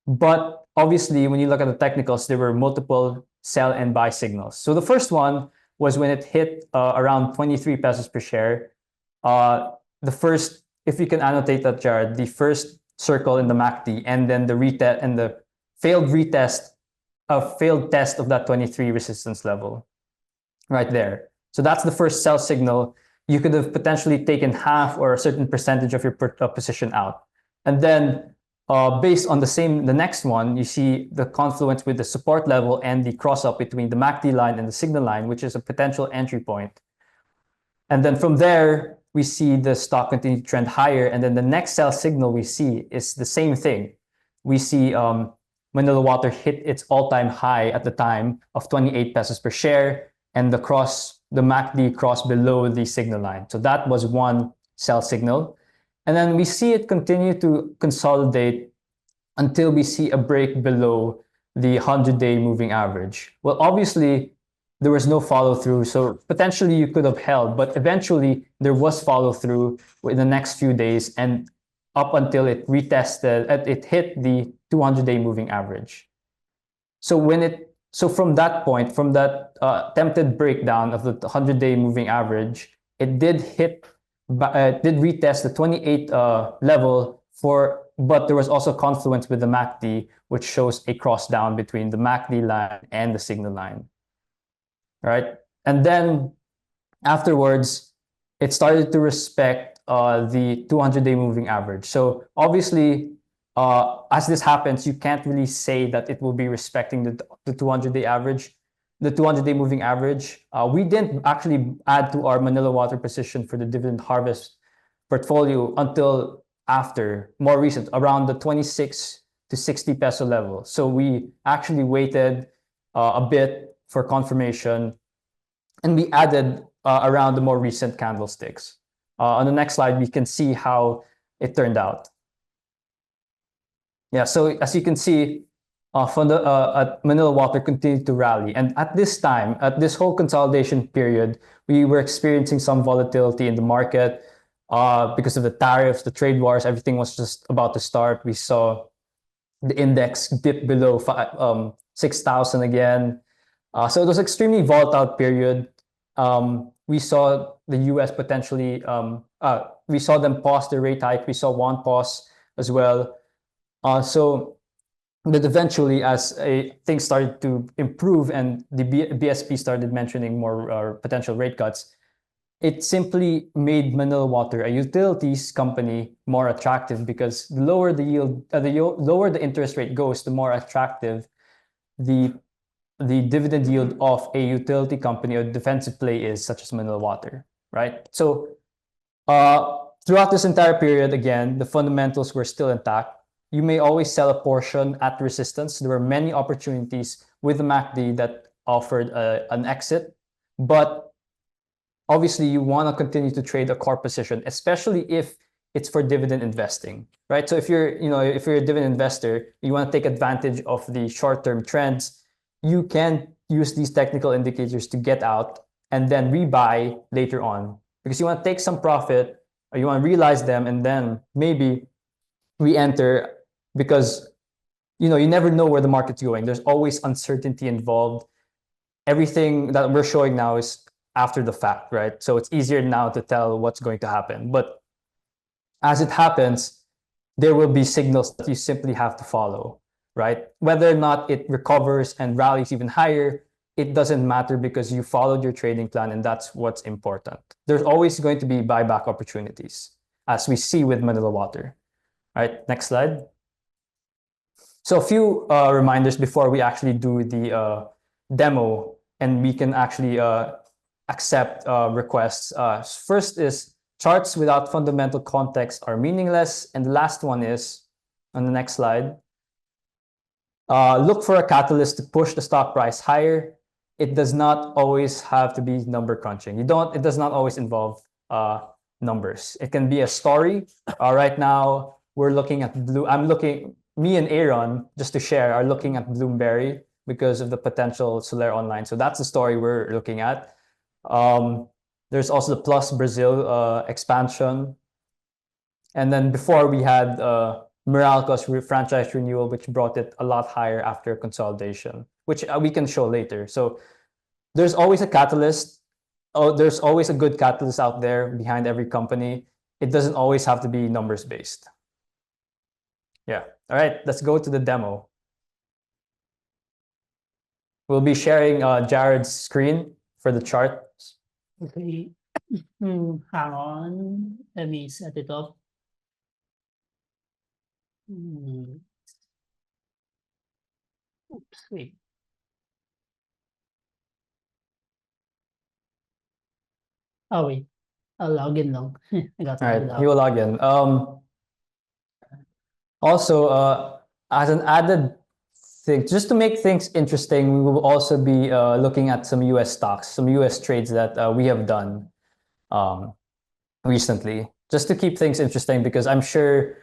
But obviously, when you look at the technicals, there were multiple sell and buy signals. So the first one was when it hit around 23 pesos per share. The first, if you can annotate that, Jarrod, the first circle in the MACD, and then the retest and the failed test of that 23 resistance level right there. So that's the first sell signal. You could have potentially taken half or a certain percentage of your position out. And then based on the next one, you see the confluence with the support level and the cross up between the MACD line and the signal line, which is a potential entry point. And then from there, we see the stock continue to trend higher. And then the next sell signal we see is the same thing. We see Mineral Water hit its all-time high at the time of 28 pesos per share, and the MACD crossed below the signal line. So that was one sell signal. And then we see it continue to consolidate until we see a break below the 100-day moving average. Well, obviously, there was no follow-through, so potentially you could have held, but eventually there was follow-through in the next few days, and up until it hit the 200-day moving average. So from that point, from that attempted breakdown of the 100-day moving average, it did retest the 28 level but there was also confluence with the MACD, which shows a cross down between the MACD line and the signal line. Right? And then afterwards, it started to respect the 200-day moving average. So obviously, as this happens, you can't really say that it will be respecting the 200-day average, the 200-day moving average. We didn't actually add to our Manila Water position for the dividend harvest portfolio until after, more recent, around the 26 to 60 peso level. So we actually waited a bit for confirmation, and we added around the more recent candlesticks. On the next slide, we can see how it turned out. Yeah, so as you can see, Manila Water continued to rally. And at this time, at this whole consolidation period, we were experiencing some volatility in the market because of the tariffs, the trade wars, everything was just about to start. We saw the index dip below 6,000 again. So it was extremely volatile period. We saw the US potentially, we saw them pause the rate hike. We saw one pause as well. But eventually, as things started to improve and the BSP started mentioning more potential rate cuts, it simply made Manila Water, a utilities company, more attractive because the lower the yield, lower the interest rate goes, the more attractive the dividend yield of a utility company or defensive play is, such as Manila Water, right? So throughout this entire period, again, the fundamentals were still intact. You may always sell a portion at resistance. There were many opportunities with the MACD that offered an exit, but obviously you want to continue to trade a core position, especially if it's for dividend investing, right? So if you're a dividend investor, you want to take advantage of the short-term trends, you can use these technical indicators to get out and then rebuy later on because you want to take some profit or you want to realize them and then maybe re-enter because you never know where the market's going. There's always uncertainty involved. Everything that we're showing now is after the fact, right? So it's easier now to tell what's going to happen. But as it happens, there will be signals that you simply have to follow, right? Whether or not it recovers and rallies even higher, it doesn't matter because you followed your trading plan and that's what's important. There's always going to be buyback opportunities, as we see with Manila Water. All right, next slide. So a few reminders before we actually do the demo and we can actually accept requests. First is charts without fundamental context are meaningless. And the last one is, on the next slide, look for a catalyst to push the stock price higher. It does not always have to be number crunching. It does not always involve numbers. It can be a story. Right now, we're looking at me and Aaron, just to share, are looking at Bloomberry because of the potential Solar Online. So that's the story we're looking at. There's also the Plus Brazil expansion. And then before we had Meralco's franchise renewal, which brought it a lot higher after consolidation, which we can show later. So there's always a catalyst. There's always a good catalyst out there behind every company. It doesn't always have to be numbers based. Yeah. All right, let's go to the demo. We'll be sharing Jarrod's screen for the chart. Okay. Hang on. Let me set it up. Oops, wait. Oh, wait. I'll log in lang. I got All right, logged he will log in. Also, as an added thing, just to make things interesting, we will also be looking at some US stocks, some US trades that we have done recently, just to keep things interesting, because I'm sure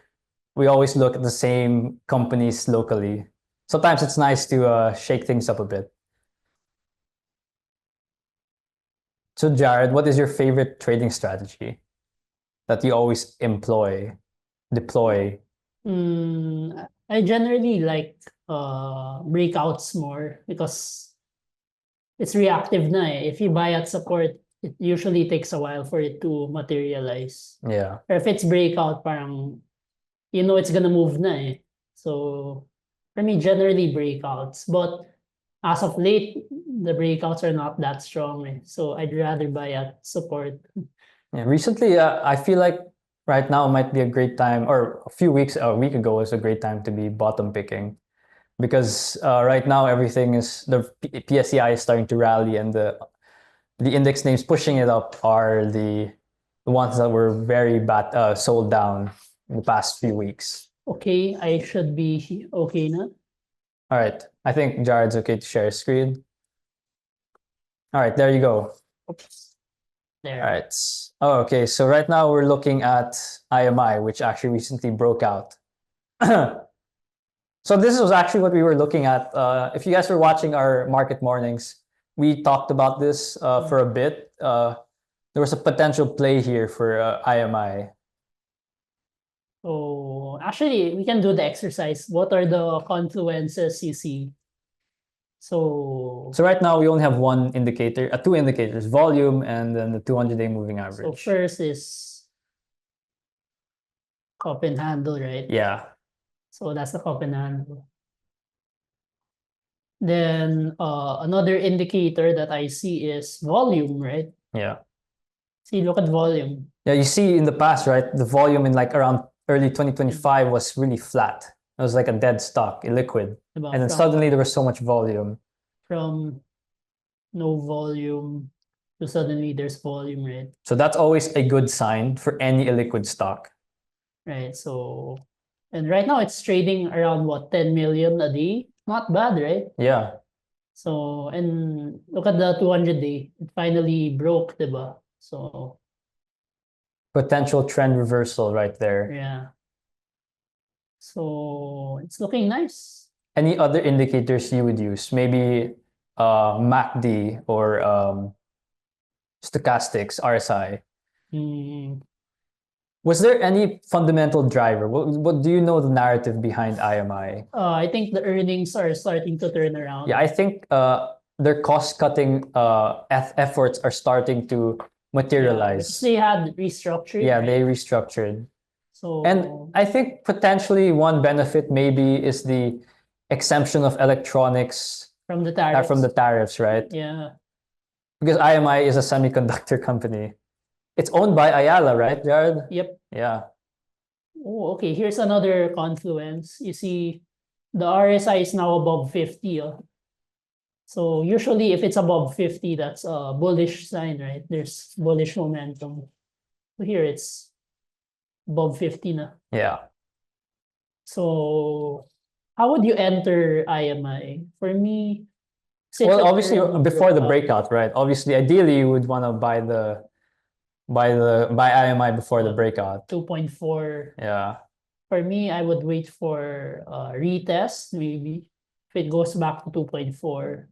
we always look at the same companies locally. Sometimes it's nice to shake things up a bit. So Jarrod, what is your favorite trading strategy that you always deploy? I generally like breakouts more because it's reactive na eh. If you buy at support, it usually takes a while for it to materialize. Yeah. Or if it's breakout, parang it's gonna move na eh. So for me, generally breakouts. But as of late, the breakouts are not that strong eh. So I'd rather buy at support. Yeah, recently, I feel like right now might be a great time, or a week ago was a great time to be bottom picking, because right now everything is PSEI is starting to rally, and the index names pushing it up are the ones that were very bad sold down in the past few weeks. Okay, I should be okay na. All right, I think Jared's okay to share his screen. All right, there you go. Oops. All There. right. Oh, okay. So right now we're looking at IMI, which actually recently broke out. So this was actually what we were looking at. If you guys were watching our market mornings, we talked about this for a bit. There was a potential play here for IMI. So actually, we can do the exercise. What are the confluences you see? So So right now we only have one indicator, two indicators, volume and then the 200-day moving so average. first is cup and handle, right? Yeah. So that's the cup and handle. Then another indicator that I see is volume, right? Yeah. See, look at volume. Yeah, you see in the past, right? The volume in like around early 2025 was really flat. It was like a dead stock, illiquid. Diba? And then suddenly there was so much volume. From no volume to suddenly there's volume, right? So that's always a good sign for any illiquid stock. Right. So, and right now it's trading around what, 10 million a day? Not bad, right? Yeah. So, and look at the 200-day. It finally broke, diba? So, Potential trend reversal right there. yeah. So, it's looking nice. Any other indicators you would use? Maybe MACD or stochastics, RSI. Hmm. Was there any fundamental driver? What do you know the narrative behind IMI? I think the earnings are starting to turn around. Yeah, I think their cost-cutting efforts are starting to Because materialize. they had restructured, Yeah, right? they restructured. So, And I think potentially one benefit maybe is the exemption of electronics from the tariffs. from the tariffs, right? Yeah. Because IMI is a semiconductor company. It's owned by Ayala, right, Jared? Yep. Yeah. Oh, okay. Here's another confluence. You see, the RSI is now above 50. So usually if it's above 50, that's a bullish sign, right? There's bullish momentum. So here it's above 50 na. Yeah. So how would you enter IMI? For me, Well, obviously already before the broke out. breakout, right? Obviously, ideally you would want to buy IMI before the breakout. 2.4. Yeah. For me, I would wait for retest, maybe. If it goes back to 2.4,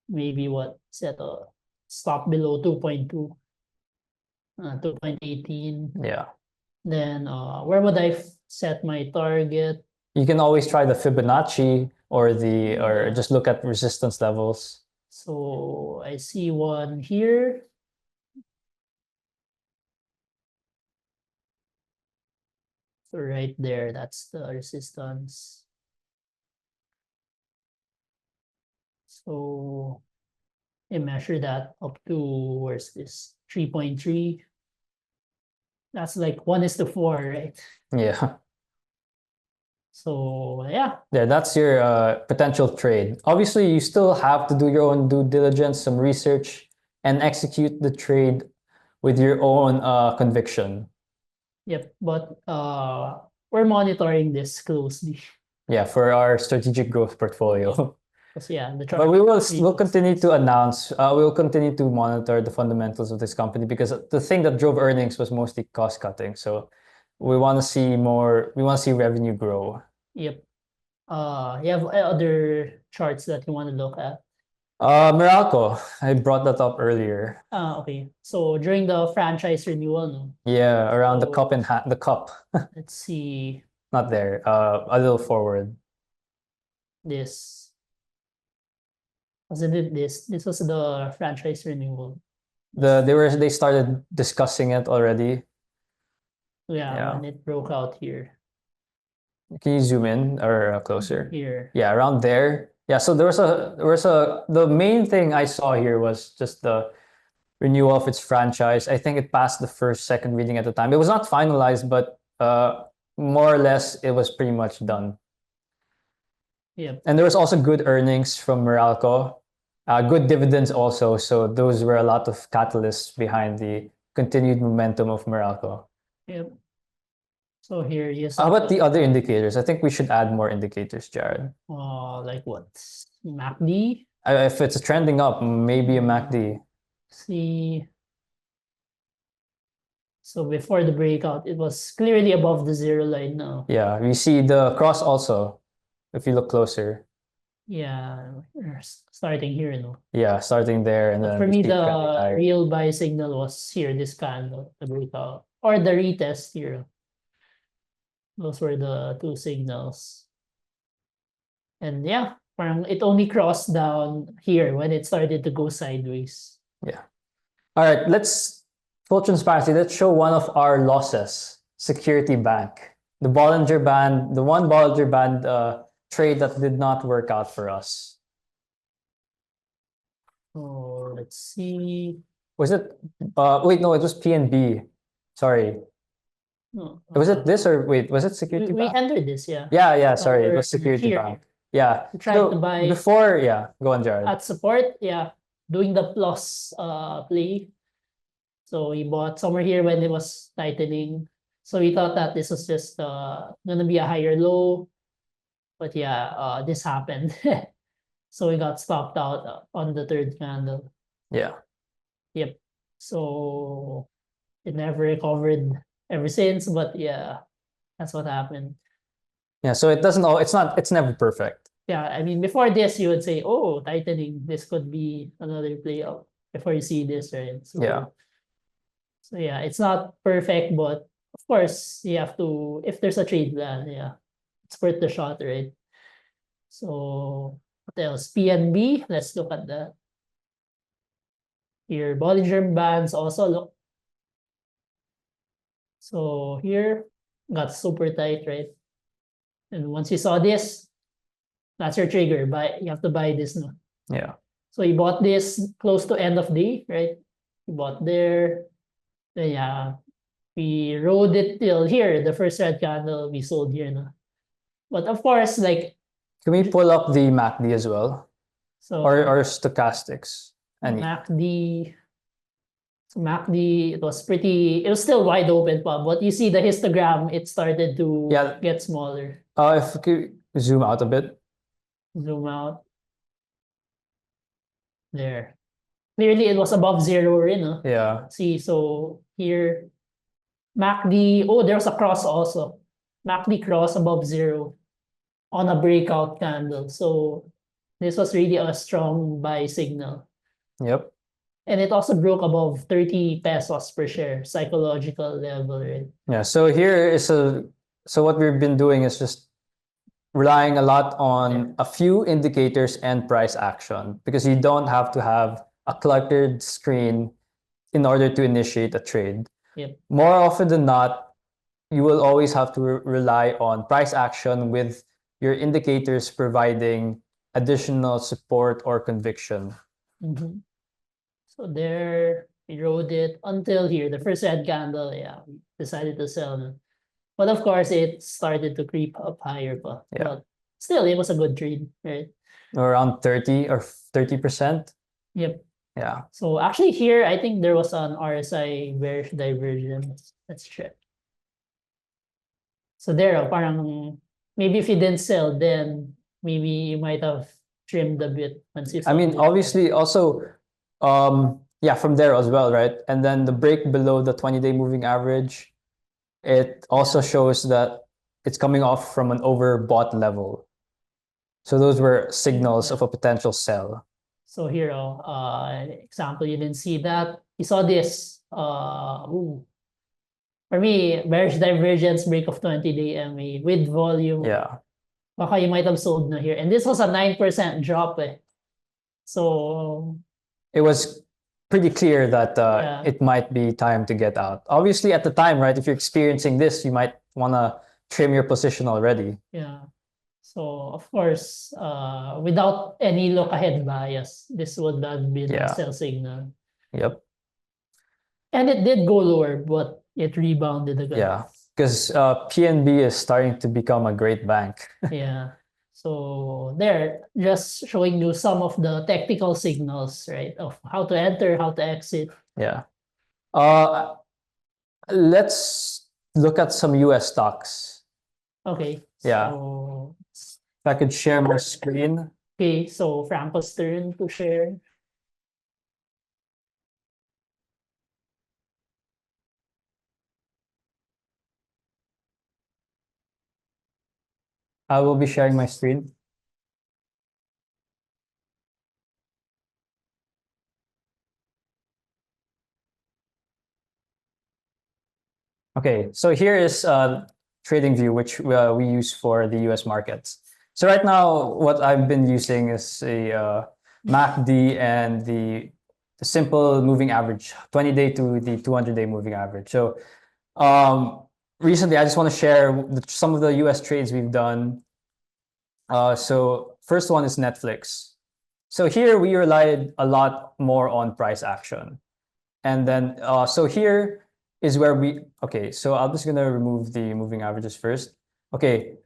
maybe what, set a stop below 2.2, 2.18. Yeah. Then where would I set my target? You can always try the Fibonacci or Yeah. just look at resistance levels. So I see one here. So right there, that's the resistance. So I measure that up to, where's this? 3.3. That's like 1:4, right? Yeah. So yeah, Yeah, that's your potential trade. Obviously, you still have to do your own due diligence, some research, and execute the trade with your own conviction. yep. But we're monitoring this closely. Yeah, for our strategic growth portfolio. Because yeah, the chart. But we'll continue to announce, we'll continue to monitor the fundamentals of this company, because the thing that drove earnings was mostly cost cutting. So we want to see revenue grow. Yep. You have other charts that you want to look at. Meralco, I brought that up earlier. Okay. So during the franchise renewal, no? Yeah, around the So- cup and the cup. Let's see Not there. A little forward. this. Wasn't it this? This was the franchise renewal. They started discussing it already. Yeah, when it broke out here. Can you zoom in or closer? Here. Yeah, around there. Yeah, so the main thing I saw here was just renewal of its franchise. I think it passed the second reading at the time. It was not finalized, but more or less it was pretty much done. Yep. And there was also good earnings from Meralco, good dividends also. So those were a lot of catalysts behind the continued momentum of Meralco. Yep. So here you How saw about the other indicators? I think we should add more indicators, Jarrod. like what? MACD. If it's trending up, maybe a MACD. See. So before the breakout, it was clearly above the zero line now. Yeah, we see the cross also, if you look closer. Yeah, we're starting here, no? Yeah, starting there and But then for we me, see trending the higher. real buy signal was here, this candle, the breakout, or the retest here. Those were the two signals. And yeah, it only crossed down here when it started to go sideways. Yeah. All right, full transparency, let's show one of our losses, Security Bank. The one Bollinger Band trade that did not work out for us. So let's see. Was it, wait, no, it was PNB. Sorry. No, Was it this or wait, was it Security we Bank? entered this, yeah. Yeah, sorry, it was We're Security here. Bank. Yeah. We tried to buy before, yeah, go on, Jarrod. at support, yeah, doing the plus play. So we bought somewhere here when it was tightening. So we thought that this was just gonna be a higher low. But yeah, this happened. So we got stopped out on the third candle. Yeah. Yep. So it never recovered ever since, but yeah, that's what happened. Yeah, so it's never perfect. Yeah, I mean, before this, you would say, oh, tightening, this could be another play out before you see this, right? So, Yeah. So yeah, it's not perfect, but of course, you have to, if there's a trade plan, yeah, it's worth the shot, right? So, what else? PNB, let's look at that. Here, Bollinger Bands also, look. So here, got super tight, right? And once you saw this, that's your trigger. You have to buy this now. Yeah. So you bought this close to end of day, right? You bought there. Then yeah, we rode it till here. The first red candle we sold here now. But of course, like, Can we pull up the MACD as well? so Or stochastics? MACD. So MACD, it was still wide open, but you see the histogram, it started to get smaller. If we could zoom out a bit. Zoom out. There. Clearly, it was above zero rin, no? Yeah. See, so here, MACD, oh, there was a cross also. MACD cross above zero on a breakout candle. So this was really a strong buy signal. Yep. And it also broke above 30 pesos per share, psychological level, right? Yeah, so so what we've been doing is just relying a lot on a few indicators and price action because you don't have to have a cluttered screen in order to initiate a trade. Yep. More often than not, you will always have to rely on price action with your indicators providing additional support or conviction. Mm-hmm. So there, we rode it until here, the first red candle, yeah, we decided to sell now. But of course, it started to creep up higher. But still, it was a good trade, right? Around 30 or 30%. Yep. Yeah. So actually here, I think there was an RSI bearish divergence. Let's check. So there, parang maybe if you didn't sell, then maybe you might have trimmed a bit. I mean, obviously, also, from there as well, right? And then the break below the 20-day moving average, it also shows that it's coming off from an overbought level. So those were signals of a potential sell. So here, example, you didn't see that. You saw this. For me, bearish divergence break of 20-day MA with volume. Yeah. Baka you might have sold na here. And this was a 9% drop. So it was pretty clear that it might be time to get out. Obviously, at the time, right, if you're experiencing this, you might want to trim your position already. Yeah. So, of course, without any look-ahead bias, this would have been a sell signal. Yep. And it did go lower, but it rebounded again. Yeah, because PNB is starting to become a great bank. Yeah. So there, just showing you some of the technical signals, right? Of how to enter, how to exit. Yeah. Let's look at some US stocks. Okay. Yeah. So, If I could share my screen. okay, so Franco's turn to share. I will be sharing my screen. Okay, so here is TradingView, which we use for the US markets. So right now, what I've been using is a MACD and the simple moving average, 20-day to the 200-day moving average. So recently, I just want to share some of the US trades we've done. So first one is Netflix. So here we relied a lot more on price action. And then, so here is where okay, so I'm just gonna remove the moving averages first. Okay,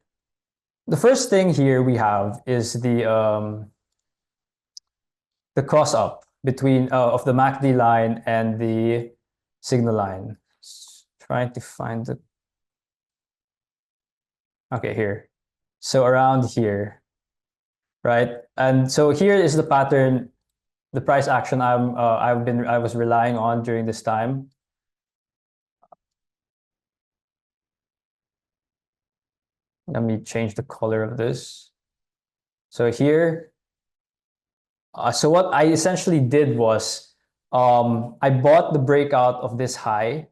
the first thing here we have is the cross up between of the MACD line and the signal line. Trying to find the, okay, here. So around here, right? And so here is the pattern, the price action I was relying on during this time. Let me change the color of this. So here, so what I essentially did was I bought the breakout of this high.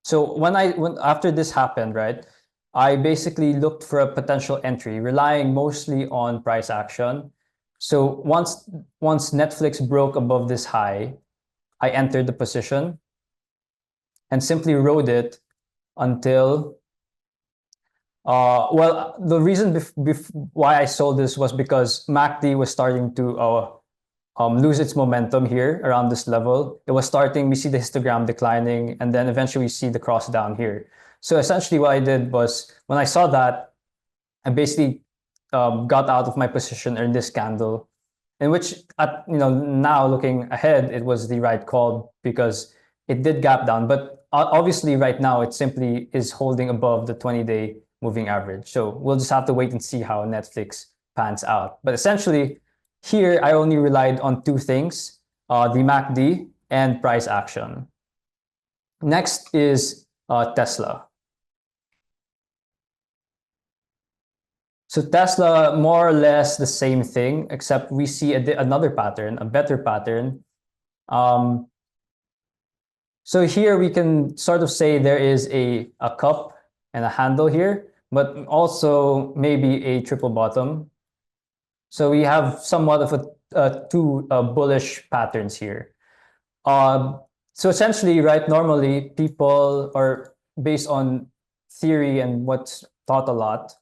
So when after this happened, right, I basically looked for a potential entry, relying mostly on price action. So once Netflix broke above this high, I entered the position and simply rode it until well, the reason why I sold this was because MACD was starting to lose its momentum here around this level. It was starting, we see the histogram declining, and then eventually we see the cross down here. So essentially what I did was, when I saw that, I basically got out of my position in this candle, in which, now looking ahead, it was the right call because it did gap down. But obviously right now it simply is holding above the 20-day moving average. So we'll just have to wait and see how Netflix pans out. But essentially here, I only relied on two things, the MACD and price action. Next is Tesla. So Tesla, more or less the same thing, except we see another pattern, a better pattern. So here we can sort of say there is a cup and a handle here, but also maybe a triple bottom. So we have somewhat of two bullish patterns here. So essentially, right, normally people are based on theory and what's taught a lot,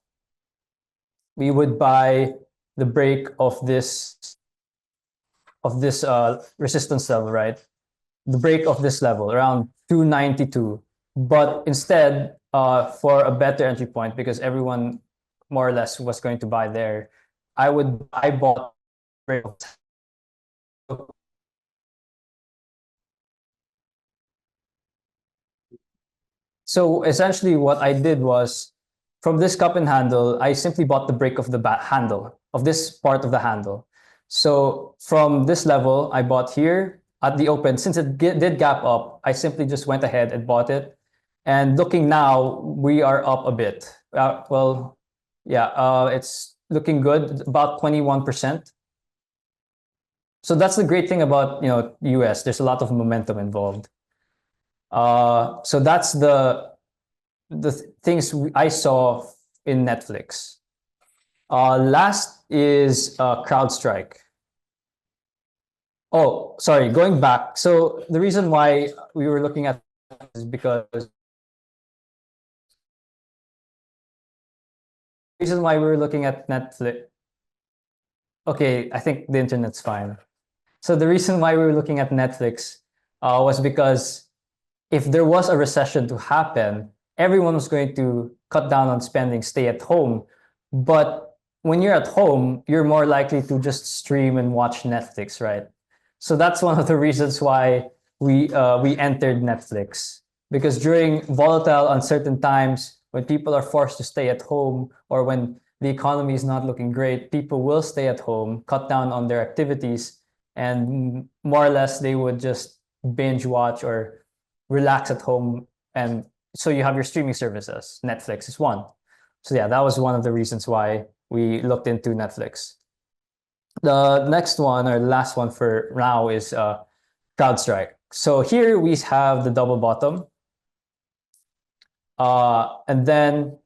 we would buy the break of this resistance level, right? The break of this level around 292. But instead, for a better entry point, because everyone more or less was going to buy there, I bought break. So essentially what I did was, from this cup and handle, I simply bought the break of the handle, of this part of the handle. So from this level, I bought here at the open. Since it did gap up, I simply just went ahead and bought it. And looking now, we are up a bit. Well, yeah, it's looking good, about 21%. So that's the great thing about, US. There's a lot of momentum involved. So that's the things I saw in Netflix. Last is CrowdStrike. Oh, sorry, going back. So the reason why we were looking at is because Netflix. Okay, I think the internet's fine. So the reason why we were looking at Netflix was because if there was a recession to happen, everyone was going to cut down on spending, stay at home. But when you're at home, you're more likely to just stream and watch Netflix, right? So that's one of the reasons why we entered Netflix. Because during volatile, uncertain times, when people are forced to stay at home or when the economy is not looking great, people will stay at home, cut down on their activities, and more or less they would just binge watch or relax at home. And so you have your streaming services. Netflix is one. So yeah, that was one of the reasons why we looked into Netflix. The next one or the last one for now is CrowdStrike. So here we have the double bottom. And then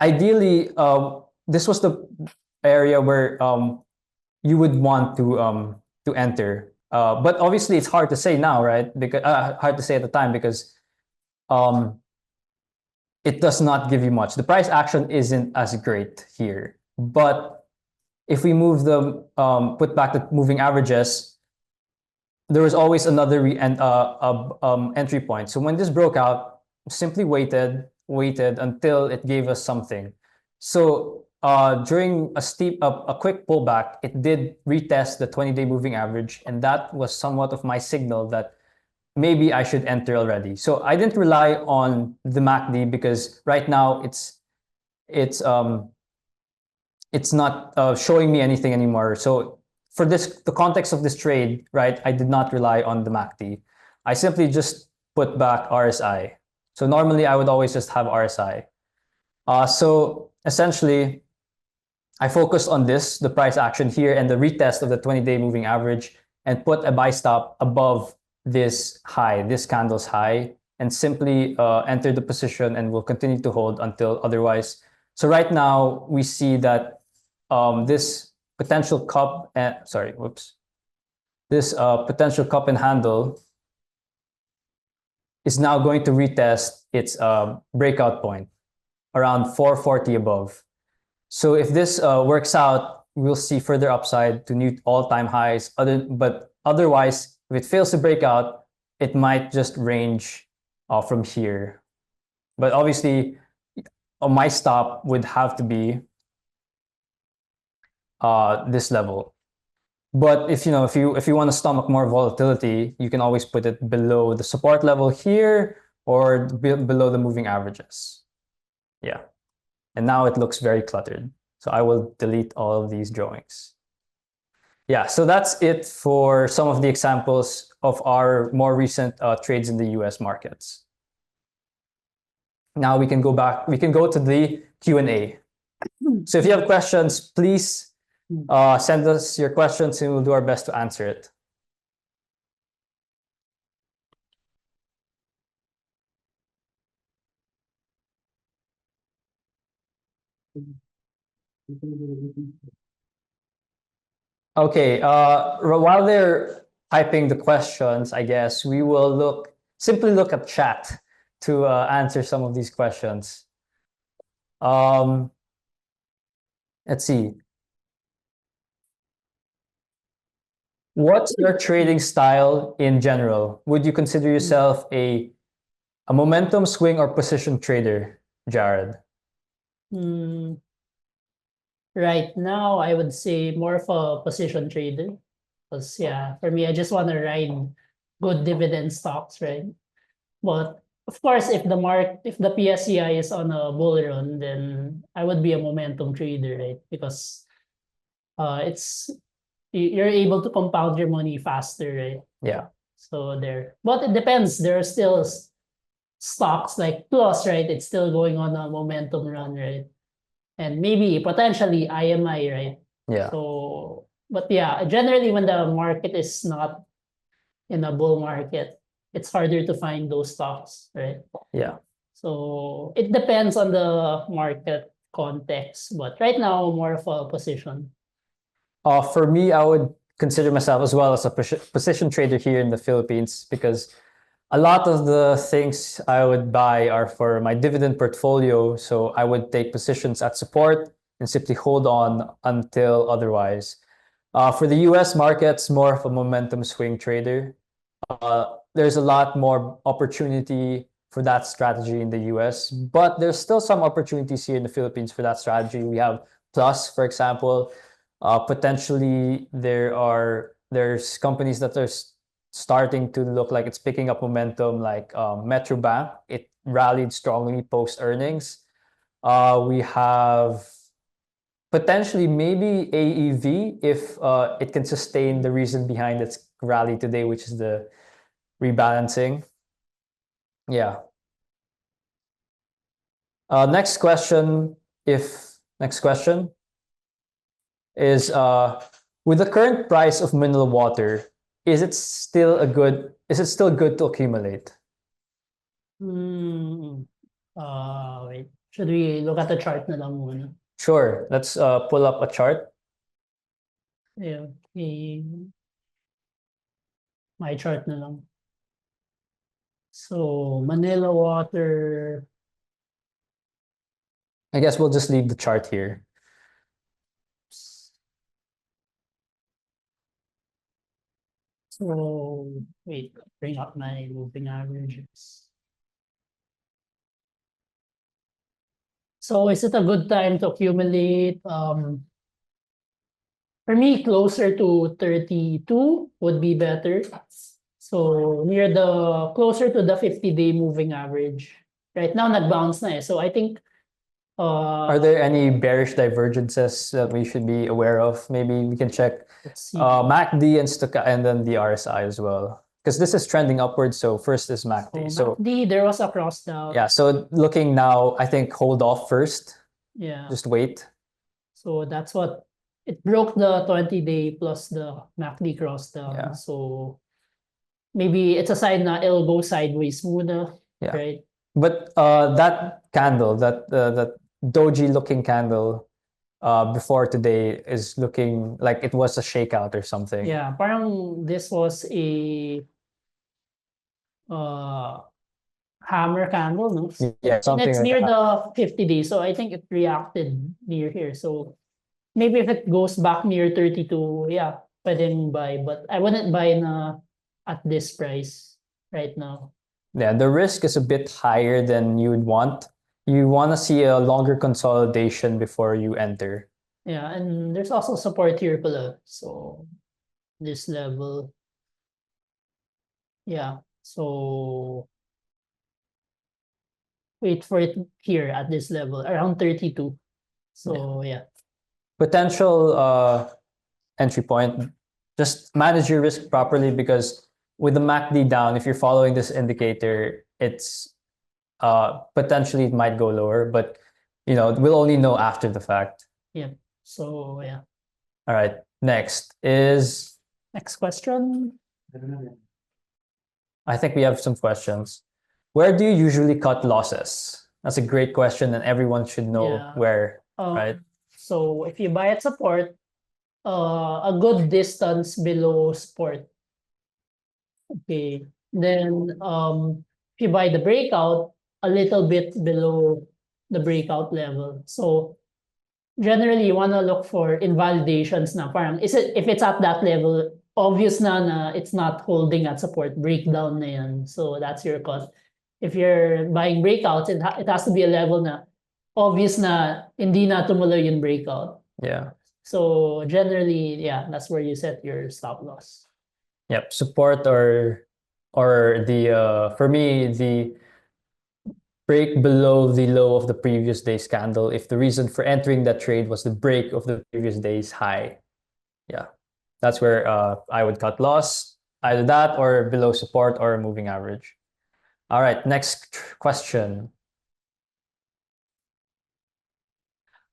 ideally, this was the area where you would want to enter. But obviously, it's hard to say now, right? Because hard to say at the time because it does not give you much. The price action isn't as great here. But if we move the put back the moving averages, there was always another entry point. So when this broke out, simply waited until it gave us something. So during a quick pullback, it did retest the 20-day moving average, and that was somewhat of my signal that maybe I should enter already. So I didn't rely on the MACD because right now it's not showing me anything anymore. So for the context of this trade, right, I did not rely on the MACD. I simply just put back RSI. So normally I would always just have RSI. So essentially, I focused on the price action here and the retest of the 20-day moving average and put a buy stop above this high, this candle's high, and simply enter the position and will continue to hold until otherwise. So right now we see that this potential cup, this potential cup and handle is now going to retest its breakout point around 440 above. So if this works out, we'll see further upside to new all-time highs. But otherwise, if it fails to break out, it might just range from here. But obviously, my stop would have to be this level. But if you want to stomach more volatility, you can always put it below the support level here or below the moving averages. Yeah. And now it looks very cluttered. So I will delete all of these drawings. Yeah, so that's it for some of the examples of our more recent trades in the US markets. Now we can go to the Q&A. So if you have questions, please send us your questions and we'll do our best to answer it. Okay, while they're typing the questions, I guess we will simply look at chat to answer some of these questions. Let's see. What's your trading style in general? Would you consider yourself a momentum swing or position trader, Jarrod? Right now, I would say more of a position trader. Because yeah, for me, I just want to ride good dividend stocks, right? But of course, if the PSCI is on a bull run, then I would be a momentum trader, right? Because you're able to compound your money faster, right? Yeah. So but it depends. There are still stocks like Plus, right? It's still going on a momentum run, right? And maybe potentially IMI, right? Yeah. So, but yeah, generally when the market is not in a bull market, it's harder to find those stocks, right? Yeah. So it depends on the market context, but right now more of a position. For me, I would consider myself as well as a position trader here in the Philippines because a lot of the things I would buy are for my dividend portfolio. So I would take positions at support and simply hold on until otherwise. For the US markets, more of a momentum swing trader. there's a lot more opportunity for that strategy in the US, but there's still some opportunities here in the Philippines for that strategy. We have Plus, for example. Potentially, there's companies that are starting to look like it's picking up momentum, like Metrobank. It rallied strongly post earnings. We have potentially maybe AEV if it can sustain the reason behind its rally today, which is the rebalancing. Yeah. Next question is with the current price of mineral water, is it still good to accumulate? Wait. Should we look at the chart na lang muna? Sure. Let's pull up a chart. Yeah. My chart na lang. So, Manila water. I guess we'll just leave the chart here. So, wait, bring up my moving averages. So, is it a good time to accumulate? For me, closer to 32 would be better. So, closer to the 50-day moving average. Right now, nag-bounce na eh. So, I think Are there any bearish divergences that we should be aware of? Maybe we can check let's see. MACD and then the RSI as well. Because this is trending upwards, so first is MACD. So, MACD, there was a cross down. Yeah, so looking now, I think hold off first. Yeah. Just wait. So that's what it broke the 20-day plus the MACD cross down. Yeah. So maybe it's a sign na it'll go sideways muna, Yeah. right? But that candle, that doji looking candle before today is looking like it was a shakeout or something. Yeah, parang this was a hammer candle, no? Yeah, And something it's like near that. the 50 days, so I think it reacted near here. So maybe if it goes back near 32, yeah, pwedeng buy. But I wouldn't buy at this price right now. Yeah, the risk is a bit higher than you'd want. You want to see a longer consolidation before you enter. Yeah, and there's also support here pala. So this level. Yeah. So wait for it here at this level, around 32. So yeah. Potential entry point, just manage your risk properly because with the MACD down, if you're following this indicator, it's potentially it might go lower, but we'll only know after the fact. Yeah. So yeah. All right. Next question. I think we have some questions. Where do you usually cut losses? That's a great question, and everyone should know Yeah. where, right? So if you buy at support, a good distance below support. Okay. Then if you buy the breakout, a little bit below the breakout level. So generally you want to look for invalidations na parang if it's at that level, obvious na it's not holding at support, breakdown na yan. So that's your cut. If you're buying breakouts, it has to be a level na obvious na hindi na tumuloy yung breakout. Yeah. So generally, yeah, that's where you set your stop loss. Yep, support or the for me the break below the low of the previous day's candle if the reason for entering that trade was the break of the previous day's high. Yeah, that's where I would cut loss, either that or below support or moving average. All right, next question.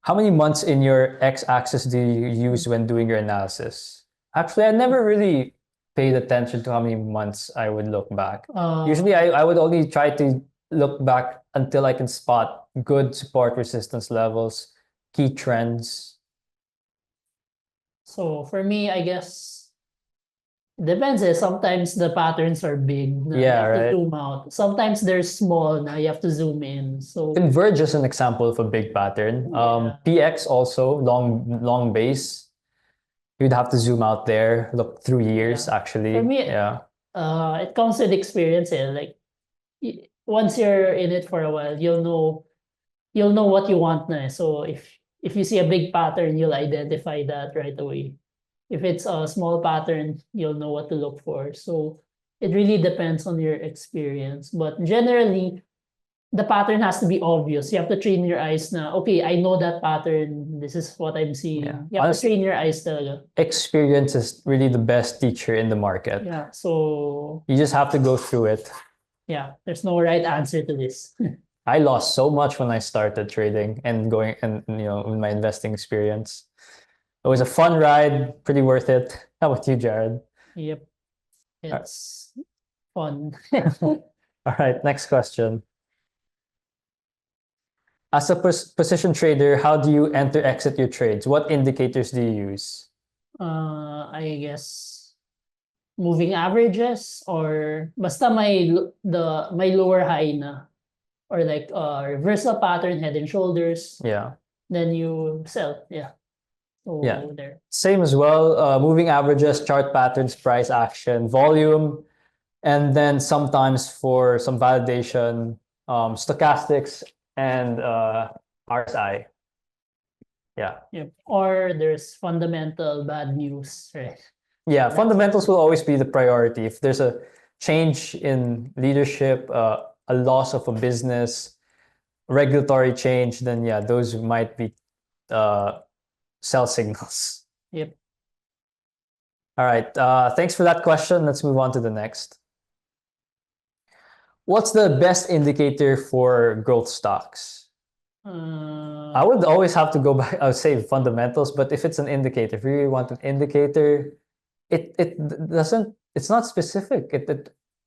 How many months in your x-axis do you use when doing your analysis? Actually, I never really paid attention to how many months I would look back. Usually, I would only try to look back until I can spot good support resistance levels, key trends. So for me, I guess depends. Sometimes the patterns are big. Na Yeah, you have right. to zoom out. Sometimes they're small. Now you have to zoom in. So Converge is an example of a big pattern. Yeah. PX also long base. You'd have to zoom out there, look through years Yeah. actually. For me, yeah. It comes with experience, eh. Like once you're in it for a while, you'll know what you want na. So if you see a big pattern, you'll identify that right away. If it's a small pattern, you'll know what to look for. So it really depends on your experience. But generally, the pattern has to be obvious. You have to train your eyes na, okay, I know that pattern. This is what I'm seeing. Yeah. You have Honestly, to train your eyes talaga. experience is really the best teacher in the market. Yeah. So You just have to go through it. yeah, there's no right answer to this. I lost so much when I started trading and going and in my investing experience. It was a fun ride, pretty worth it. How about you, Jarrod? Yep. It's fun. All right, next question. As a position trader, how do you enter exit your trades? What indicators do you use? I guess moving averages or basta may lower high na or like reversal pattern, head and shoulders, Yeah. then you sell. Yeah. So Yeah. there. Same as well. Moving averages, chart patterns, price action, volume, and then sometimes for some validation, stochastics and RSI. Yeah. Yep. Or there's fundamental bad news, right? Yeah, fundamentals will always be the priority. If there's a change in leadership, a loss of a business, regulatory change, then yeah, those might be sell signals. Yep. All right. Thanks for that question. Let's move on to the next. What's the best indicator for growth stocks? I would always have to go back, I would say fundamentals, but if it's an indicator, if you really want an indicator, it doesn't, it's not specific.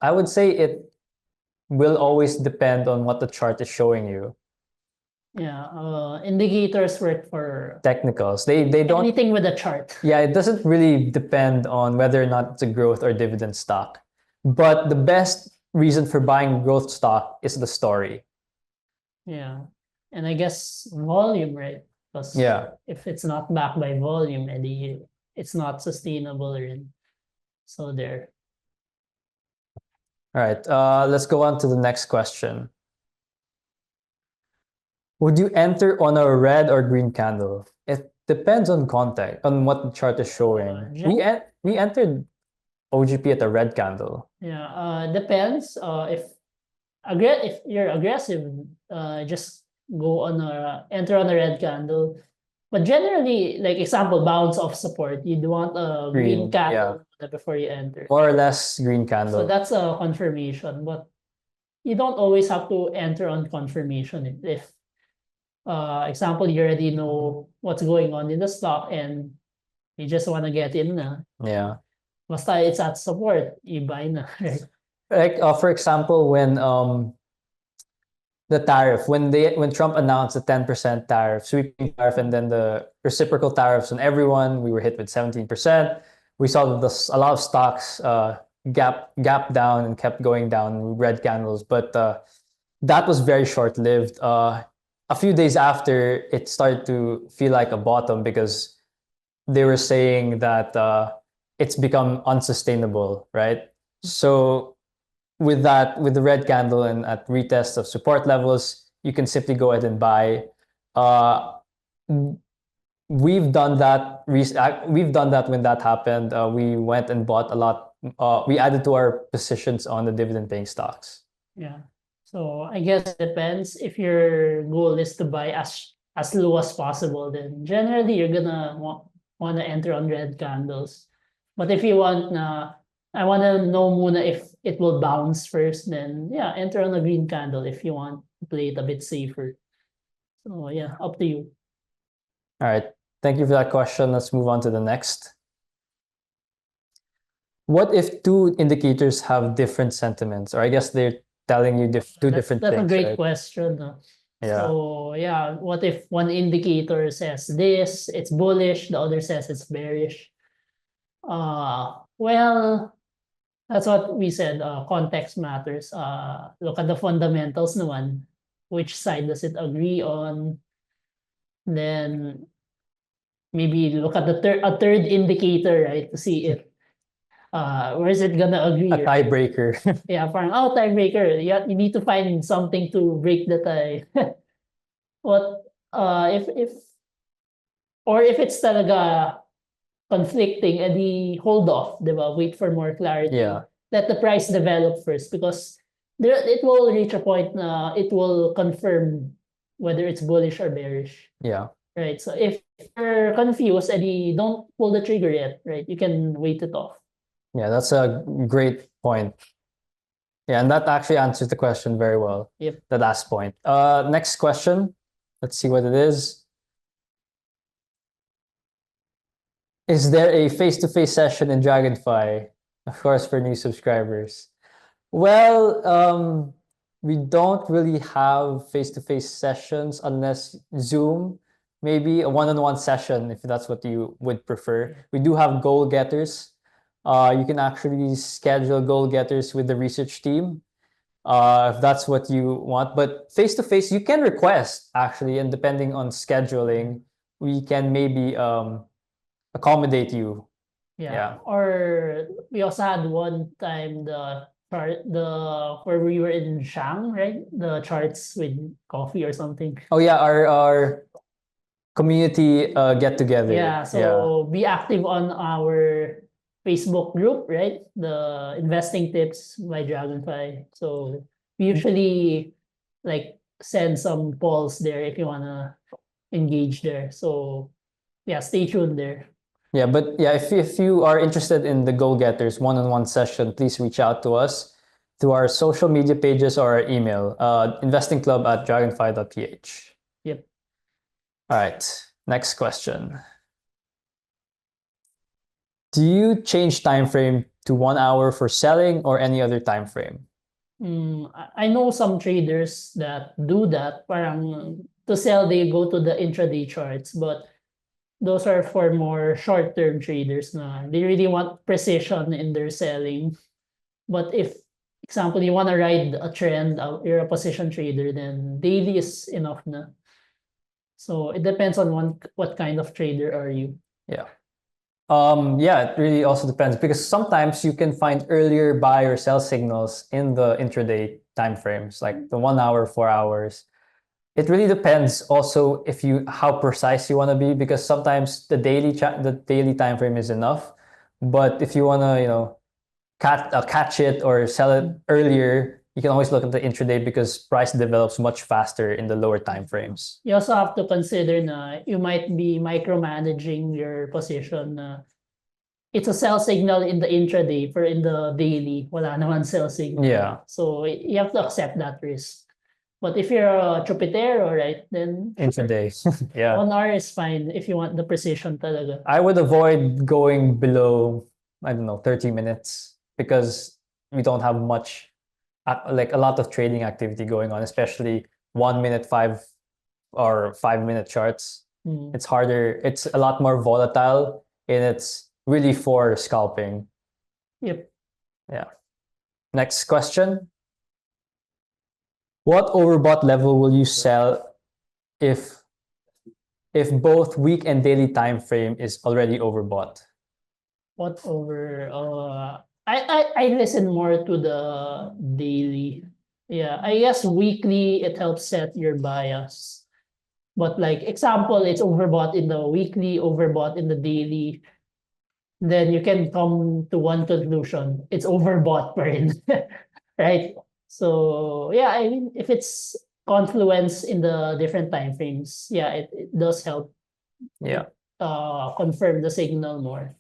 I would say it will always depend on what the chart is showing you. Yeah. Indicators work for Technicals, they don't, anything with a chart. yeah, it doesn't really depend on whether or not it's a growth or dividend stock. But the best reason for buying growth stock is the story. Yeah. And I guess volume, right? Because Yeah. if it's not backed by volume, it's not sustainable. So there. All right. Let's go on to the next question. Would you enter on a red or green candle? It depends on context, on what the chart is showing. We entered OGP at a red candle. Yeah. Depends. If you're aggressive, just enter on a red candle. But generally, like example, bounce off support, you'd want a green candle before you enter. More or less green candle. So that's a confirmation, but you don't always have to enter on confirmation. If example, you already know what's going on in the stock and you just want to get in na. Yeah. Basta it's at support, you buy na. Right? Like for example, when the tariff, when Trump announced the 10% tariff, sweeping tariff, and then the reciprocal tariffs on everyone, we were hit with 17%. We saw that a lot of stocks gap down and kept going down, red candles, but that was very short-lived. A few days after, it started to feel like a bottom because they were saying that it's become unsustainable, right? So with the red candle and at retest of support levels, you can simply go ahead and buy. We've done that. We've done that when that happened. We went and bought a lot. We added to our positions on the dividend-paying stocks. Yeah. So I guess it depends. If your goal is to buy as low as possible, then generally you're gonna want to enter on red candles. But if you want I want to know muna if it will bounce first, then yeah, enter on a green candle if you want to play it a bit safer. So yeah, up to you. All right. Thank you for that question. Let's move on to the next. What if two indicators have different sentiments? Or I guess they're telling you two different That's things. a great right? question. Yeah. So yeah, what if one indicator says this, it's bullish, the other says it's bearish? Well, that's what we said. Context matters. Look at the fundamentals naman. Which side does it agree on? Then maybe look at a third indicator, right, to see Where is it gonna agree? A tiebreaker. Yeah, parang, tiebreaker. You need to find something to break the tie. What, if it's talaga conflicting, edi hold off, di ba? Wait for more clarity. Yeah. Let the price develop first because it will reach a point na it will confirm whether it's bullish or bearish. Yeah. Right. So if you're confused, edi don't pull the trigger yet, right? You can wait it off. Yeah, that's a great point. Yeah, and that actually answers the question very well. Yep. The last point. Next question. Let's see what it is. Is there a face-to-face session in DragonFi? Of course, for new subscribers. Well, we don't really have face-to-face sessions unless Zoom, maybe a one-on-one session if that's what you would prefer. We do have goal getters. You can actually schedule goal getters with the research team if that's what you want. But face-to-face, you can request actually, and depending on scheduling, we can maybe accommodate you. Yeah. Or we also had one time where we were in Shang, right? The charts with coffee or something. Oh yeah, our community get together. Yeah, so be active on our Facebook group, right? The investing tips by DragonFi. So we usually like send some polls there if you wanna engage there. So yeah, stay tuned there. Yeah, but yeah, if you are interested in the Go Getters one-on-one session, please reach out to us through our social media pages or our email, investingclub@dragonfi.ph. Yep. All right, next question. Do you change time frame to 1 hour for selling or any other time frame? I know some traders that do that. Parang to sell, they go to the intraday charts, but those are for more short-term traders na they really want precision in their selling. But if, example, you want to ride a trend, you're a position trader, then daily is enough na. So it depends on what kind of trader are you. Yeah. Yeah, it really also depends because sometimes you can find earlier buy or sell signals in the intraday time frames, like the 1 hour, 4 hours. It really depends also if how precise you want to be because sometimes the daily time frame is enough, but if you want to catch it or sell it earlier, you can always look at the intraday because price develops much faster in the lower time frames. You also have to consider na you might be micromanaging your position na it's a sell signal in the intraday, but in the daily, wala naman sell signal. Yeah. So you have to accept that risk. But if you're a chupitero, right, then Intraday. Yeah. 1 hour is fine if you want the precision talaga. I would avoid going below, I don't know, 30 minutes because we don't have much, like a lot of trading activity going on, especially 1 minute, 5 minute charts. It's harder. It's a lot more volatile and it's really for scalping. Yep. Yeah. Next question. What overbought level will you sell if both week and daily time frame is already overbought? What over? I listen more to the daily. Yeah, I guess weekly it helps set your bias. But like example, it's overbought in the weekly, overbought in the daily. Then you can come to one conclusion: it's overbought pa rin, right? So yeah, I mean, if it's confluence in the different time frames, yeah, it does help. Yeah. Confirm the signal more.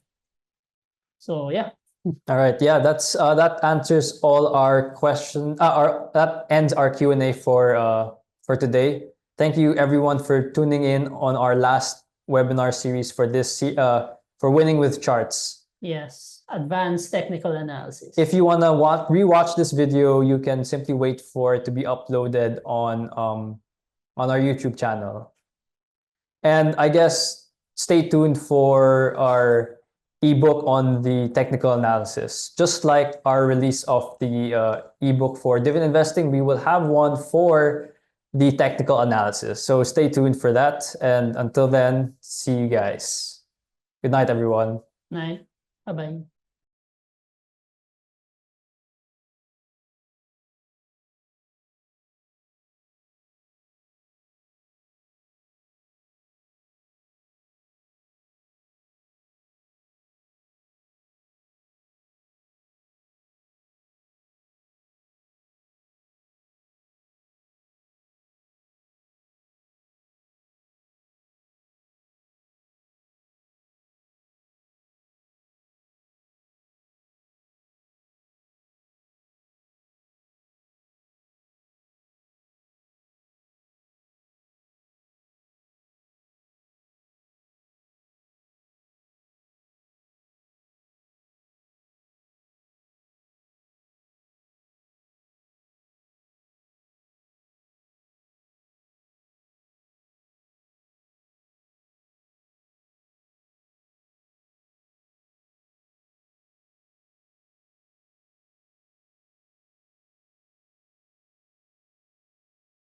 So yeah. All right. Yeah, that answers all our questions. That ends our Q&A for today. Thank you everyone for tuning in on our last webinar series for this for winning with charts. Yes, advanced technical analysis. If you wanna rewatch this video, you can simply wait for it to be uploaded on our YouTube channel. And I guess stay tuned for our ebook on the technical analysis. Just like our release of the ebook for dividend investing, we will have one for the technical analysis. So stay tuned for that. And until then, see you guys. Good night, everyone. Night. Bye-bye.